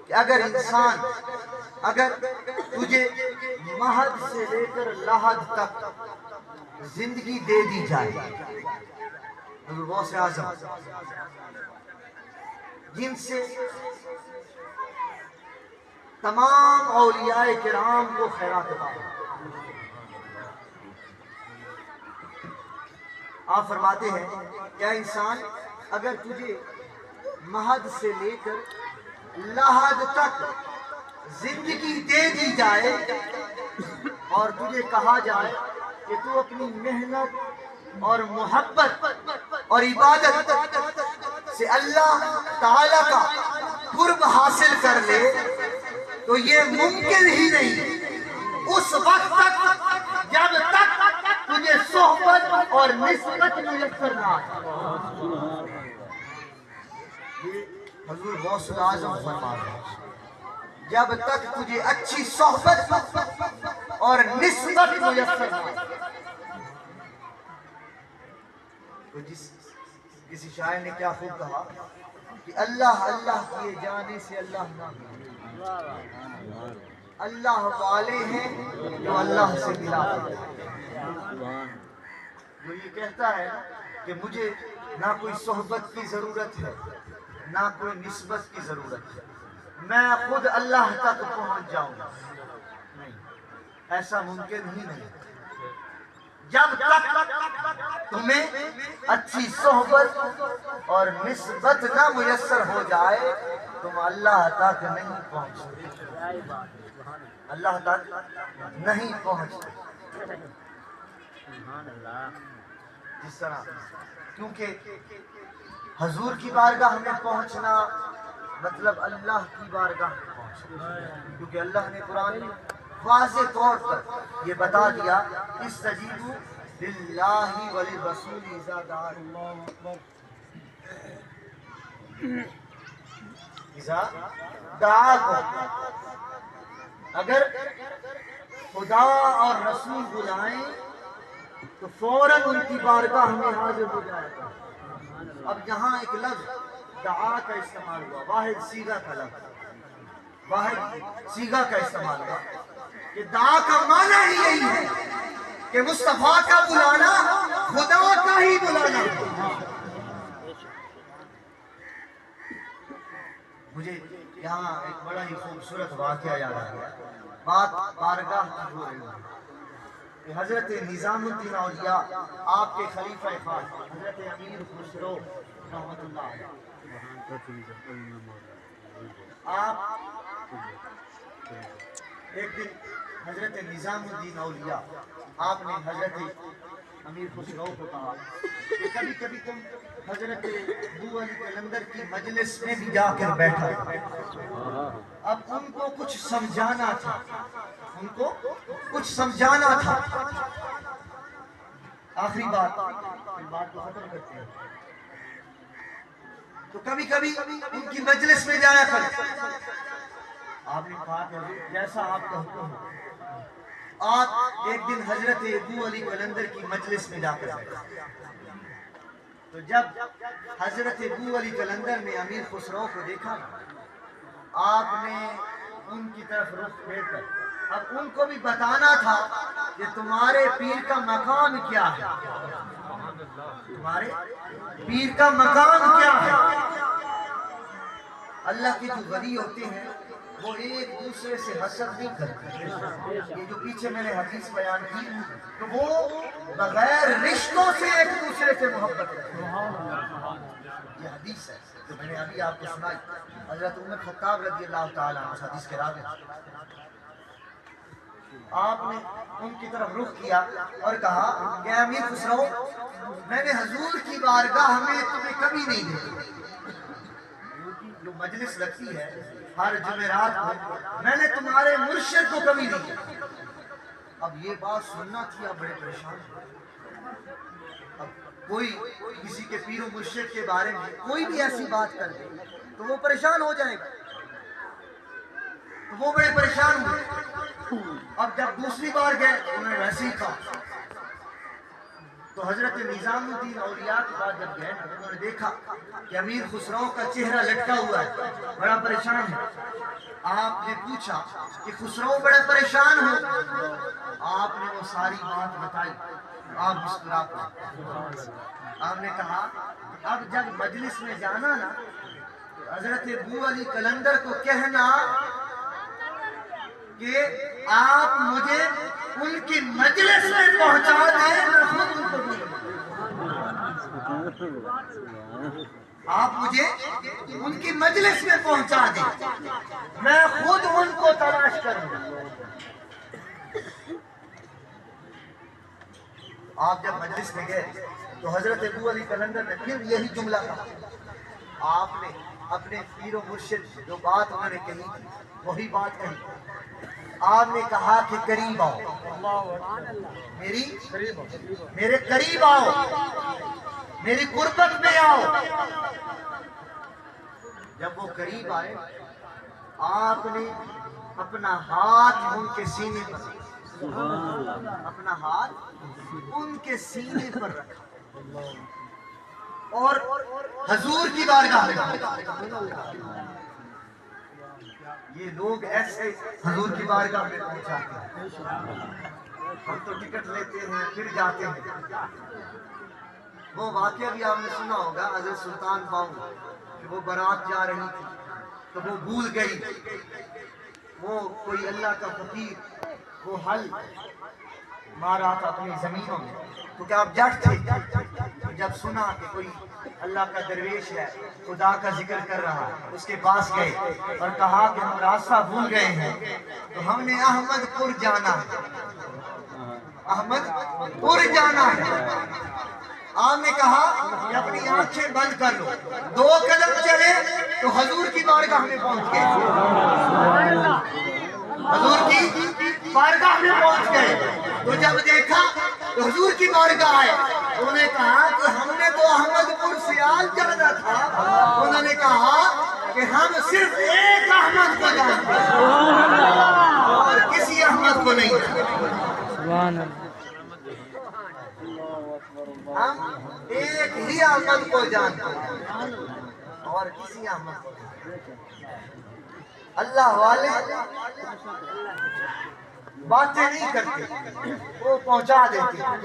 کہ اگر تجھے مہد سے لے کر لحد تک زندگی دے دی جائے، حضور غوث اعظم جن سے تمام اولیاء کرام کو خیرات عطا ہے، آپ فرماتے ہیں کیا انسان اگر تجھے مہد سے لے کر لحد تک زندگی دے دی جائے اور تجھے کہا جائے کہ تو اپنی محنت اور محبت اور عبادت سے اللہ تعالی کا قرب حاصل کر لے، تو یہ ممکن ہی نہیں اس وقت تک جب تک تجھے صحبت اور نسبت میسر نہ آئے۔ یہ حضور غوث اعظم فرما رہے ہیں جب تک تجھے اچھی صحبت اور نسبت میسر نہ آئے۔ تو کسی شاعر نے کیا خوب کہا کہ اللہ اللہ کیے جانے سے اللہ نہ ملے، اللہ والے ہیں جو اللہ سے ملا کرتے ہیں۔ جو یہ کہتا ہے کہ مجھے نہ کوئی صحبت کی ضرورت ہے نہ کوئی نسبت کی ضرورت ہے، میں خود اللہ تک پہنچ جاؤں گا، نہیں، ایسا ممکن ہی نہیں۔ جب تک تمہیں اچھی صحبت اور نسبت نہ میسر ہو جائے تم اللہ تک نہیں پہنچتے، اللہ تک نہیں پہنچتے۔ جس طرح کیونکہ حضور کی بارگاہ میں پہنچنا مطلب اللہ کی بارگاہ میں پہنچنا، کیونکہ اللہ نے قرآن میں واضح طور پر یہ بتا دیا استجیبوا للہ وللرسول اذا دعاکم، اگر خدا اور رسول بلائیں تو فوراً ان کی بارگاہ میں حاضر ہو جائے گا۔ اب یہاں ایک لفظ دعا کا استعمال ہوا، واحد صیغہ کا لفظ، واحد صیغہ کا استعمال ہوا کہ دعا کا معنی ہی یہی ہے کہ مصطفیٰ کا بلانا خدا کا ہی بلانا۔ مجھے یہاں ایک بڑا ہی خوبصورت واقعہ یاد آ گیا، بات بارگاہ کی ہو رہی ہے کہ حضرت نظام الدین اولیاء آپ کے خلیفہ خاص حضرت امیر خسرو رحمۃ اللہ علیہ، آپ ایک دن حضرت نظام الدین اولیاء آپ نے حضرت امیر خسرو کو کہا کہ کبھی کبھی تم حضرت ابو علی قلندر کی مجلس میں بھی جا کر بیٹھا، اب ان کو کچھ سمجھانا تھا، ان کو کچھ سمجھانا تھا۔ آخری بات کو ختم کرتے ہیں، تو کبھی کبھی ان کی مجلس میں جایا کرتے۔ آپ نے کہا کہ حضور جیسا آپ کا حکم ہو۔ آپ ایک دن حضرت ابو علی قلندر کی مجلس میں جا کر بیٹھے، تو جب حضرت ابو علی قلندر نے امیر خسرو کو دیکھا، آپ نے ان کی طرف رخ پھیر کر اب ان کو بھی بتانا تھا کہ تمہارے پیر کا مقام کیا ہے، تمہارے پیر کا مقام کیا ہے۔ اللہ کے جو ولی ہوتے ہیں وہ ایک دوسرے سے حسد نہیں کرتے، یہ جو پیچھے میں نے حدیث بیان کی تو وہ بغیر رشتوں سے ایک دوسرے سے محبت کرتے ہیں۔ یہ حدیث ہے جو میں نے ابھی آپ کو سنائی، حضرت عمر خطاب رضی اللہ تعالیٰ عنہ حدیث کے راوی۔ آپ نے ان کی طرف رخ کیا اور کہا کہ امیر خسرو، میں نے حضور کی بارگاہ میں تمہیں کبھی نہیں دیکھا، جو مجلس لگتی ہے ہر جمعرات کو میں نے تمہارے مرشد کو کبھی نہیں دیکھا۔ اب یہ بات سننا تھی، آپ بڑے پریشان ہیں۔ اب کوئی کسی کے پیر و مرشد کے بارے میں کوئی بھی ایسی بات کر دے تو وہ پریشان ہو جائے گا، تو وہ بڑے پریشان ہوئے۔ اب جب دوسری بار گئے انہوں نے ویسے ہی کہا، تو حضرت نظام الدین اولیاء کے بعد جب گئے انہوں نے دیکھا کہ امیر خسرو کا چہرہ لٹکا ہوا ہے، بڑا پریشان ہے۔ آپ نے پوچھا کہ خسرو بڑا پریشان ہو؟ آپ نے وہ ساری بات بتائی، آپ مسکرا پڑے۔ آپ نے کہا اب جب مجلس میں جانا نا تو حضرت ابو علی قلندر کو کہنا کہ آپ مجھے ان کی مجلس میں پہنچا دیں، میں خود ان کو آپ مجھے ان کی مجلس میں پہنچا دیں، میں خود ان کو تلاش کروں گا۔ آپ جب مجلس میں گئے تو حضرت ابو علی قلندر نے پھر یہی جملہ کہا۔ آپ نے اپنے پیر و مرشد جو بات انہوں نے کہی تھی وہی بات کہی۔ آپ نے کہا کہ قریب آؤ، میرے قریب آؤ، میری قربت میں آؤ۔ جب وہ قریب آئے آپ نے اپنا ہاتھ ان کے سینے پر، اپنا ہاتھ ان کے سینے پر رکھا اور حضور کی بارگاہ میں۔ یہ لوگ ایسے حضور کی بارگاہ میں پہنچاتے ہیں، ہم تو ٹکٹ لیتے ہیں پھر جاتے ہیں۔ وہ واقعہ بھی آپ نے سنا ہوگا حضرت سلطان باؤ کہ وہ بارات جا رہی تھی تو وہ بھول گئی، وہ کوئی اللہ کا فقیر وہ حل مارا تھا اپنی زمینوں میں، تو کیا آپ جٹ تھے؟ جب سنا کہ کوئی اللہ کا درویش ہے خدا کا ذکر کر رہا ہے اس کے پاس گئے اور کہا کہ ہم راستہ بھول گئے ہیں تو ہم نے احمد پور جانا ہے، احمد پور جانا ہے۔ آپ نے کہا کہ اپنی آنکھیں بند کر لو، 2 قدم چلے تو حضور کی بارگاہ میں پہنچ گئے، حضور کی بارگاہ میں پہنچ گئے۔ تو جب دیکھا تو حضور کی بارگاہ آئے، انہوں نے کہا کہ ہم نے تو احمد پور سیال جانا تھا، انہوں نے کہا کہ ہم صرف ایک احمد کو جانتے ہیں اور کسی احمد کو نہیں جانتے۔ ہم ایک ہی احمد کو جانتے ہیں اور کسی احمد کو نہیں۔ اللہ والے باتیں نہیں کرتے، وہ پہنچا دیتے ہیں۔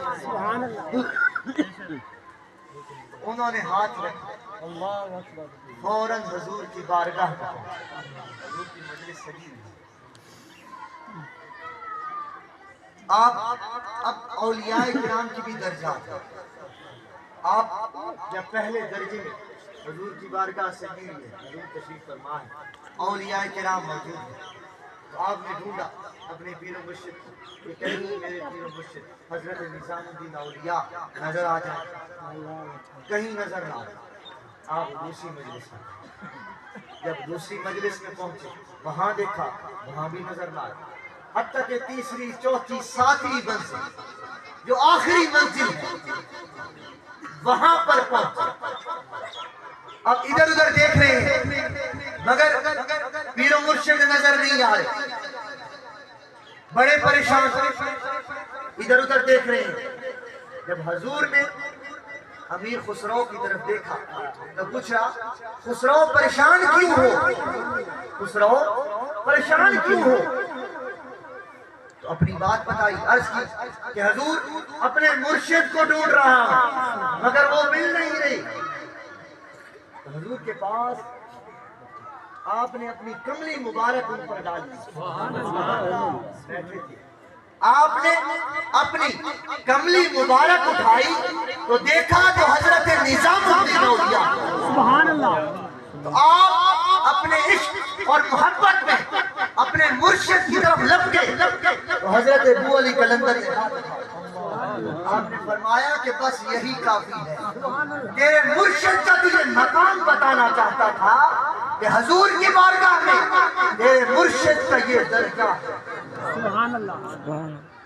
انہوں نے ہاتھ رکھا، فوراً حضور کی بارگاہ کا حضور کی مجلس سجی ہوئی۔ آپ اب اولیاء کرام کی بھی درجات ہیں۔ آپ جب پہلے درجے میں حضور کی بارگاہ سجی ہوئی ہے، حضور تشریف فرما ہے، اولیاء کرام موجود ہیں، تو آپ نے ڈھونڈا اپنے پیر و مرشد کو کہ کہیں میرے پیر و مرشد حضرت نظام الدین اولیاء نظر آ جائیں، کہیں نظر نہ آئے۔ آپ دوسری مجلس میں، جب دوسری مجلس میں پہنچے وہاں دیکھا، وہاں بھی نظر نہ آئے، حتیٰ کہ تیسری، چوتھی، ساتویں منزل جو آخری منزل ہے وہاں پر پہنچے۔ اب ادھر ادھر دیکھ رہے ہیں مگر پیر و مرشد نظر نہیں آ رہے، بڑے پریشان، ادھر ادھر دیکھ رہے ہیں۔ جب حضور نے امیر خسرو کی طرف دیکھا تو پوچھا، خسرو پریشان کیوں ہو؟ خسرو پریشان کیوں ہو؟ تو اپنی بات بتائی، عرض کی کہ حضور اپنے مرشد کو ڈھونڈ رہا ہوں مگر وہ مل نہیں رہی۔ تو حضور کے پاس آپ نے اپنی کملی مبارک ان پر ڈالی، بیٹھے تھے، آپ نے اپنی کملی مبارک اٹھائی تو دیکھا تو حضرت نظام الدین اولیاء، سبحان اللہ۔ تو آپ اپنے عشق اور محبت میں اپنے مرشد کی طرف لپ گئے تو حضرت ابو علی قلندر نے ہاتھ اٹھایا، آپ نے فرمایا کہ بس یہی کافی ہے۔ تیرے مرشد کا تجھے مقام بتانا چاہتا تھا کہ حضور کی بارگاہ میں تیرے مرشد کا یہ درجہ ہے۔ سبحان اللہ۔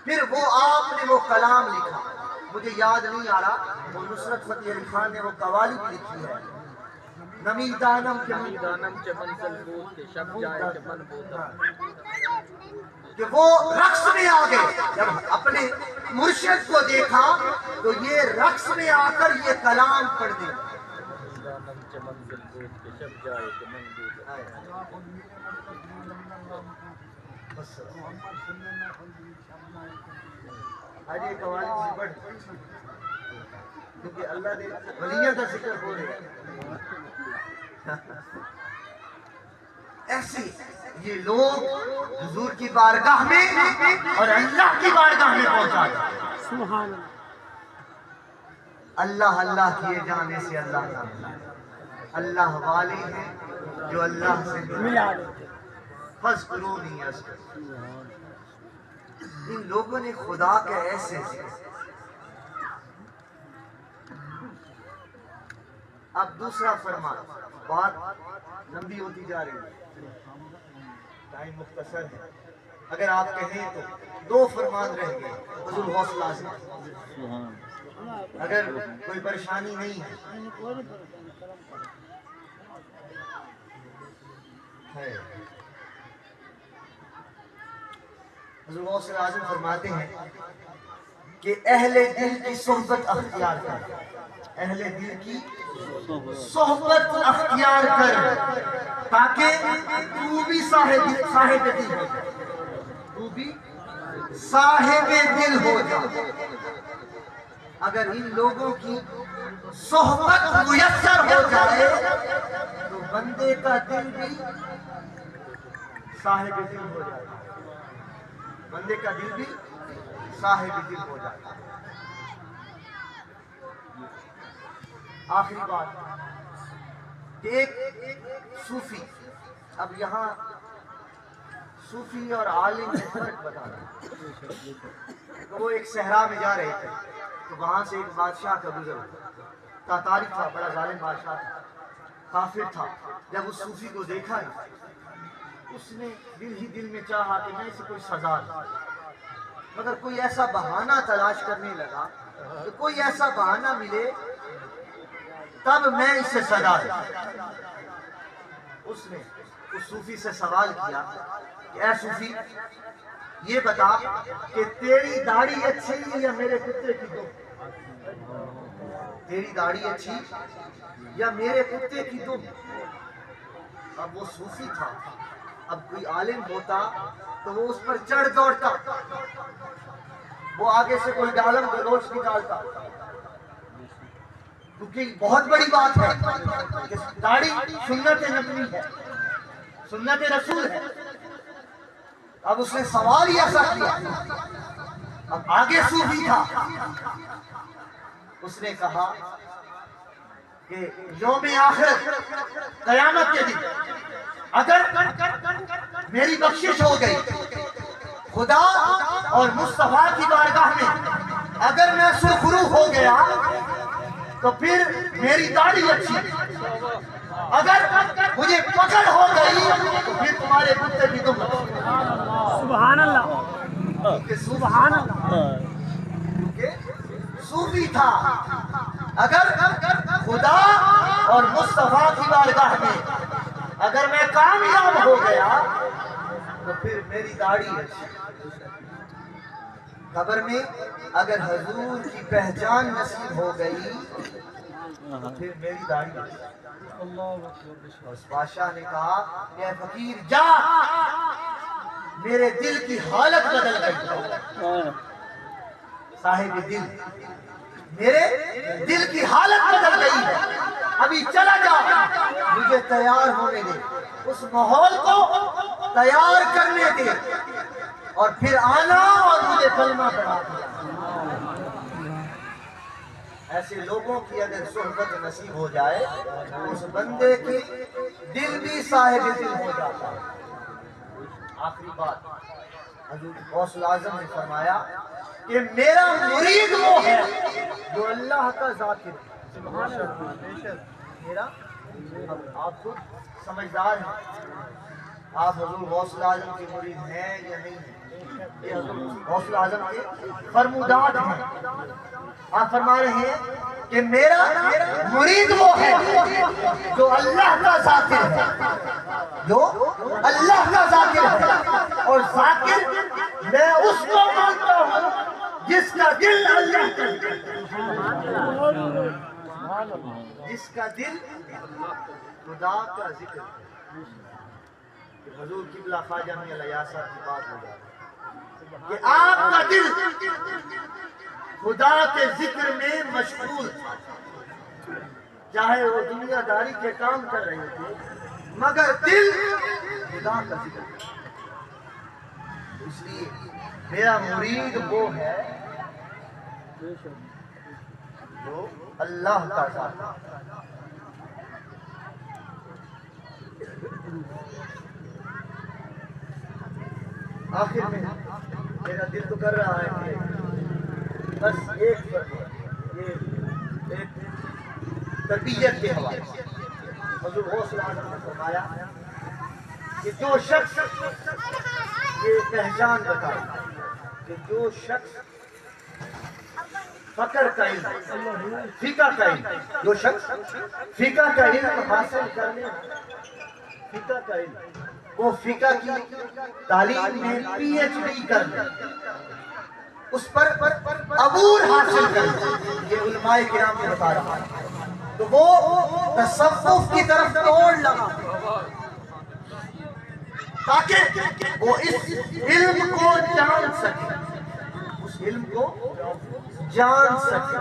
پھر وہ آپ نے وہ کلام لکھا، مجھے یاد نہیں آ رہا، وہ نصرت فتح علی خان نے وہ قوالی بھی لکھی ہے، نمی دانم کے منزل بود کے شب جائے کے من بودا، کہ وہ رقص میں آ گئے۔ جب اپنے مرشد کو دیکھا تو یہ رقص میں آ کر یہ کلام پڑھ دے۔ آجے قوالی سے پڑھ کیونکہ اللہ نے ولیوں کا ذکر ہو رہا ہے۔ ایسے یہ لوگ حضور کی بارگاہ میں اور اللہ کی بارگاہ میں پہنچا گئے۔ سبحان اللہ اللہ کیے جانے سے اللہ جانے، اللہ والے ہیں جو اللہ سے ملا۔ فَاذْكُرُونِي أَذْكُرْكُمْ۔ ان لوگوں نے خدا کے ایسے اب دوسرا فرمان، بات لمبی ہوتی جا رہی ہے، ٹائم مختصر ہے، اگر آپ کہیں تو 2 فرمان رہ گئے، حضور حوصلہ سے، اگر کوئی پریشانی نہیں ہے۔ حضور غوث اعظم فرماتے ہیں کہ اہل دل کی صحبت اختیار کر، اہل دل کی صحبت اختیار کر تاکہ تو بھی صاحب دل ہو جائے، تو بھی صاحب دل ہو جائے۔ اگر ان لوگوں کی صحبت میسر ہو جائے تو بندے کا دل بھی صاحب دل ہو جاتا ہے، بندے کا دل بھی صاحب دل ہو جاتا ہے۔ آخری بات کہ ایک صوفی، اب یہاں صوفی اور عالم میں فرق بتا رہا ہے۔ تو وہ ایک صحرا میں جا رہے تھے تو وہاں سے ایک بادشاہ کا گزر ہوا، تاتاری تھا، بڑا ظالم بادشاہ تھا، کافر تھا۔ جب اس صوفی کو دیکھا اس نے دل ہی دل میں چاہا کہ میں اسے کوئی سزا دوں، مگر کوئی ایسا بہانہ تلاش کرنے لگا کہ کوئی ایسا بہانہ ملے تب میں اسے سزا دوں۔ اس نے اس صوفی سے سوال کیا کہ اے صوفی یہ بتا کہ تیری داڑھی اچھی ہے یا میرے کتے کی دو؟ تیری داڑھی اچھی یا میرے کتے کی دم؟ اب وہ صوفی تھا، اب کوئی عالم ہوتا تو وہ اس پر چڑھ دوڑتا، وہ آگے سے کوئی گالم گلوچ نکالتا، کیونکہ بہت بڑی بات ہے کہ داڑھی سنت نبوی ہے، سنت رسول ہے۔ اب اس نے سوال ہی ایسا کیا، اب آگے صوفی تھا، اس نے کہا کہ یوم آخرت قیامت کے دن اگر میری بخشش ہو گئی خدا اور مصطفیٰ کی بارگاہ میں، اگر میں سرخرو ہو گیا تو پھر میری داڑھی اچھی، اگر مجھے پکڑ ہو گئی تو پھر تمہارے کتے کی دم۔ سبحان اللہ، سبحان اللہ۔ کیونکہ صوفی تھا، اگر خدا اور مصطفیٰ کی بارگاہ میں اگر میں کامیاب ہو گیا تو پھر میری داڑھی اچھی، قبر میں اگر حضور کی پہچان نصیب ہو گئی تو پھر میری داڑھی اچھی۔ اس بادشاہ نے کہا کہ اے فقیر جا، میرے دل کی حالت بدل گئی، صاحب دل میرے دل کی حالت بدل گئی ہے، ابھی چلا جا، مجھے تیار ہونے دے، اس ماحول کو تیار کرنے دے، اور پھر آنا اور مجھے کلمہ پڑھا دیا۔ ایسے لوگوں کی اگر صحبت نصیب ہو جائے اس بندے کے دل بھی صاحب دل ہو جاتا ہے۔ آخری بات حضور غوث الاعظم نے فرمایا کہ میرا مرید وہ ہے جو اللہ کا ذاکر ہے۔ میرا، اب آپ خود سمجھدار ہیں، آپ حضور غوث الاعظم کے مرید ہیں یا نہیں ہیں؟ یہ حضور غوث الاعظم کے فرمودات ہیں۔ آپ فرما رہے ہیں کہ میرا مرید وہ ہے جو اللہ کا ذاکر ہے، جو اللہ کا ذاکر ہے، اور ذاکر میں اس کو مانتا ہوں جس کا دل اللہ کا ذکر ہے، جس کا دل خدا کا ذکر ہے۔ حضور قبلہ خواجہ میں الیاسا کی بات ہو جاتی ہے کہ آپ کا دل خدا کے ذکر میں مشغول تھا، چاہے وہ دنیا داری کے کام کر رہے تھے مگر دل خدا کا ذکر تھا۔ اس لیے میرا مرید وہ ہے جو اللہ کا ذات ہے۔ آخر میں میرا دل تو کر رہا ہے کہ بس ایک تربیت کے حوالے سے حضور غوث الاعظم نے فرمایا کہ جو شخص یہ پہچان بتائے کہ جو شخص فقر کا علم، فقہ کا علم، جو شخص فقہ کا علم حاصل کرنے، فقہ کا علم، وہ فقہ کی تعلیم میں پی ایچ ڈی کر لے، اس پر عبور حاصل کر لے، یہ علماء کرام نے بتا رہا ہے، تو وہ تصوف کی طرف دوڑ لگا تاکہ وہ اس علم کو جان سکے، اس علم کو جان سکے،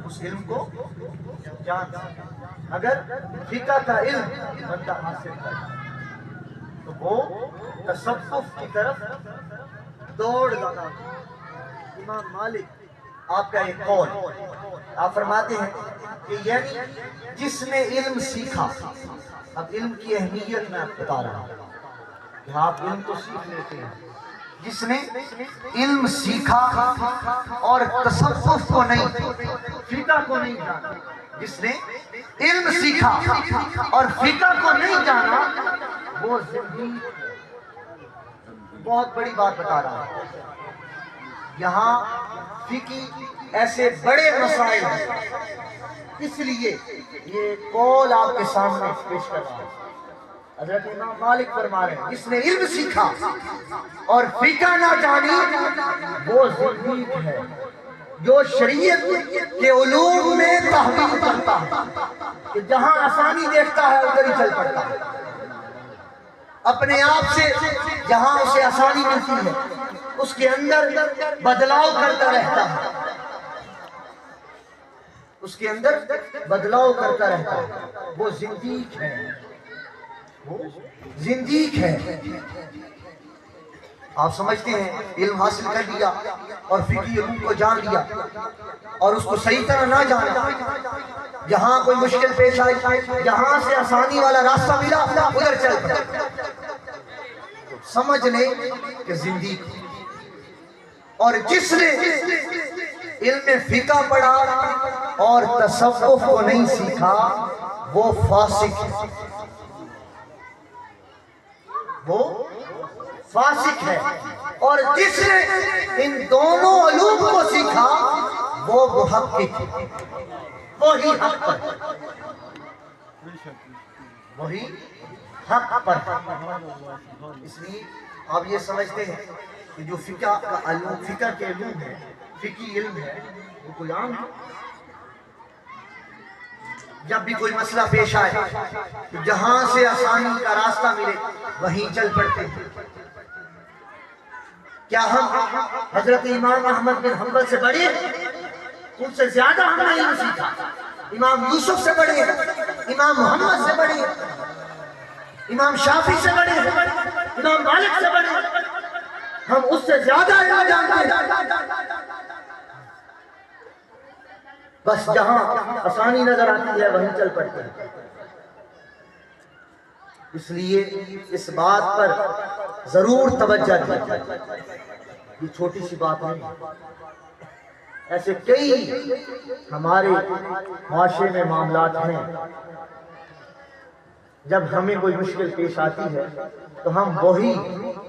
اس علم کو جان سکے۔ اگر فقہ کا علم بندہ حاصل کرے تو وہ تصوف کی طرف دوڑ لگا۔ امام مالک آپ کا ایک قول، آپ فرماتے ہیں کہ یعنی جس نے علم سیکھا، اب علم کی اہمیت میں بتا رہا ہوں کہ آپ علم تو سیکھ لیتے ہیں، جس نے علم سیکھا اور تصوف کو نہیں، فقہ کو نہیں جانا، جس نے علم سیکھا اور فقہ کو نہیں جانا وہ زندگی، بہت بڑی بات بتا رہا ہوں۔ یہاں فقہ ایسے بڑے مسائل ہیں، اس لیے یہ قول آپ کے سامنے پیش کر رہا ہوں۔ حضرت امام مالک فرما رہے ہیں جس نے علم سیکھا اور فقہ نہ جانی وہ زندگی ہے، جو شریعت کے علوم میں تحقیق کرتا ہے کہ جہاں آسانی دیکھتا ہے ادھر ہی چل پڑتا ہے، اپنے آپ سے جہاں اسے آسانی ملتی ہے اس کے اندر بدلاؤ کرتا رہتا ہے، اس کے اندر بدلاؤ کرتا رہتا ہے، وہ زندیق ہے، وہ زندیق ہے۔ آپ سمجھتے ہیں علم حاصل کر لیا اور فقہی علوم کو جان لیا اور اس کو صحیح طرح نہ جانا، جہاں کوئی مشکل پیش آئی جہاں سے آسانی والا راستہ ملا ادھر چل پڑے، سمجھ لیں کہ زندگی۔ اور جس نے علم فقہ پڑھا اور تصوف کو نہیں سیکھا وہ فاسق ہے، وہ فاسق ہے، اور جس نے ان دونوں علوم کو سیکھا وہ محقق ہے، وہی حق پر، وہی حق پر۔ اس لیے آپ یہ سمجھتے ہیں کہ جو فقہ کا علم، فقہ کے علم ہے، فقہی علم ہے، وہ کوئی عام ہے۔ جب بھی کوئی مسئلہ پیش آئے تو جہاں سے آسانی کا راستہ ملے وہیں چل پڑتے ہیں۔ کیا ہم حضرت امام احمد بن حنبل سے بڑے ہیں؟ ان سے زیادہ ہم نے علم سیکھا۔ امام یوسف سے بڑے ہیں، امام محمد سے بڑے ہیں، امام شافعی سے بڑے ہیں، امام مالک سے بڑے ہیں، ہم اس سے زیادہ علم جانتے ہیں۔ بس جہاں آسانی نظر آتی ہے وہیں چل پڑتے ہیں۔ اس لیے اس بات پر ضرور توجہ دی، یہ چھوٹی سی بات نہیں ہے۔ ایسے کئی ہمارے معاشرے میں معاملات ہیں، جب ہمیں کوئی مشکل پیش آتی ہے تو ہم وہی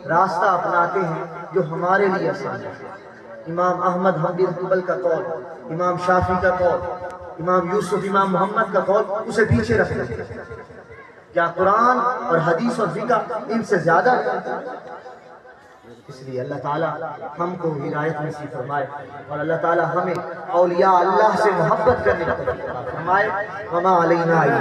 راستہ اپناتے ہیں جو ہمارے لیے آسان ہے۔ امام احمد بن حنبل کا قول، امام شافعی کا قول، امام یوسف، امام محمد کا قول اسے پیچھے رکھتے ہیں۔ کیا قرآن اور حدیث اور فقہ ان سے زیادہ ہے؟ اس لیے اللہ تعالیٰ ہم کو ہدایت نصیب فرمائے اور اللہ تعالیٰ ہمیں اولیاء اللہ سے محبت کرنے کا توفیق عطا فرمائے۔ وما علینا الا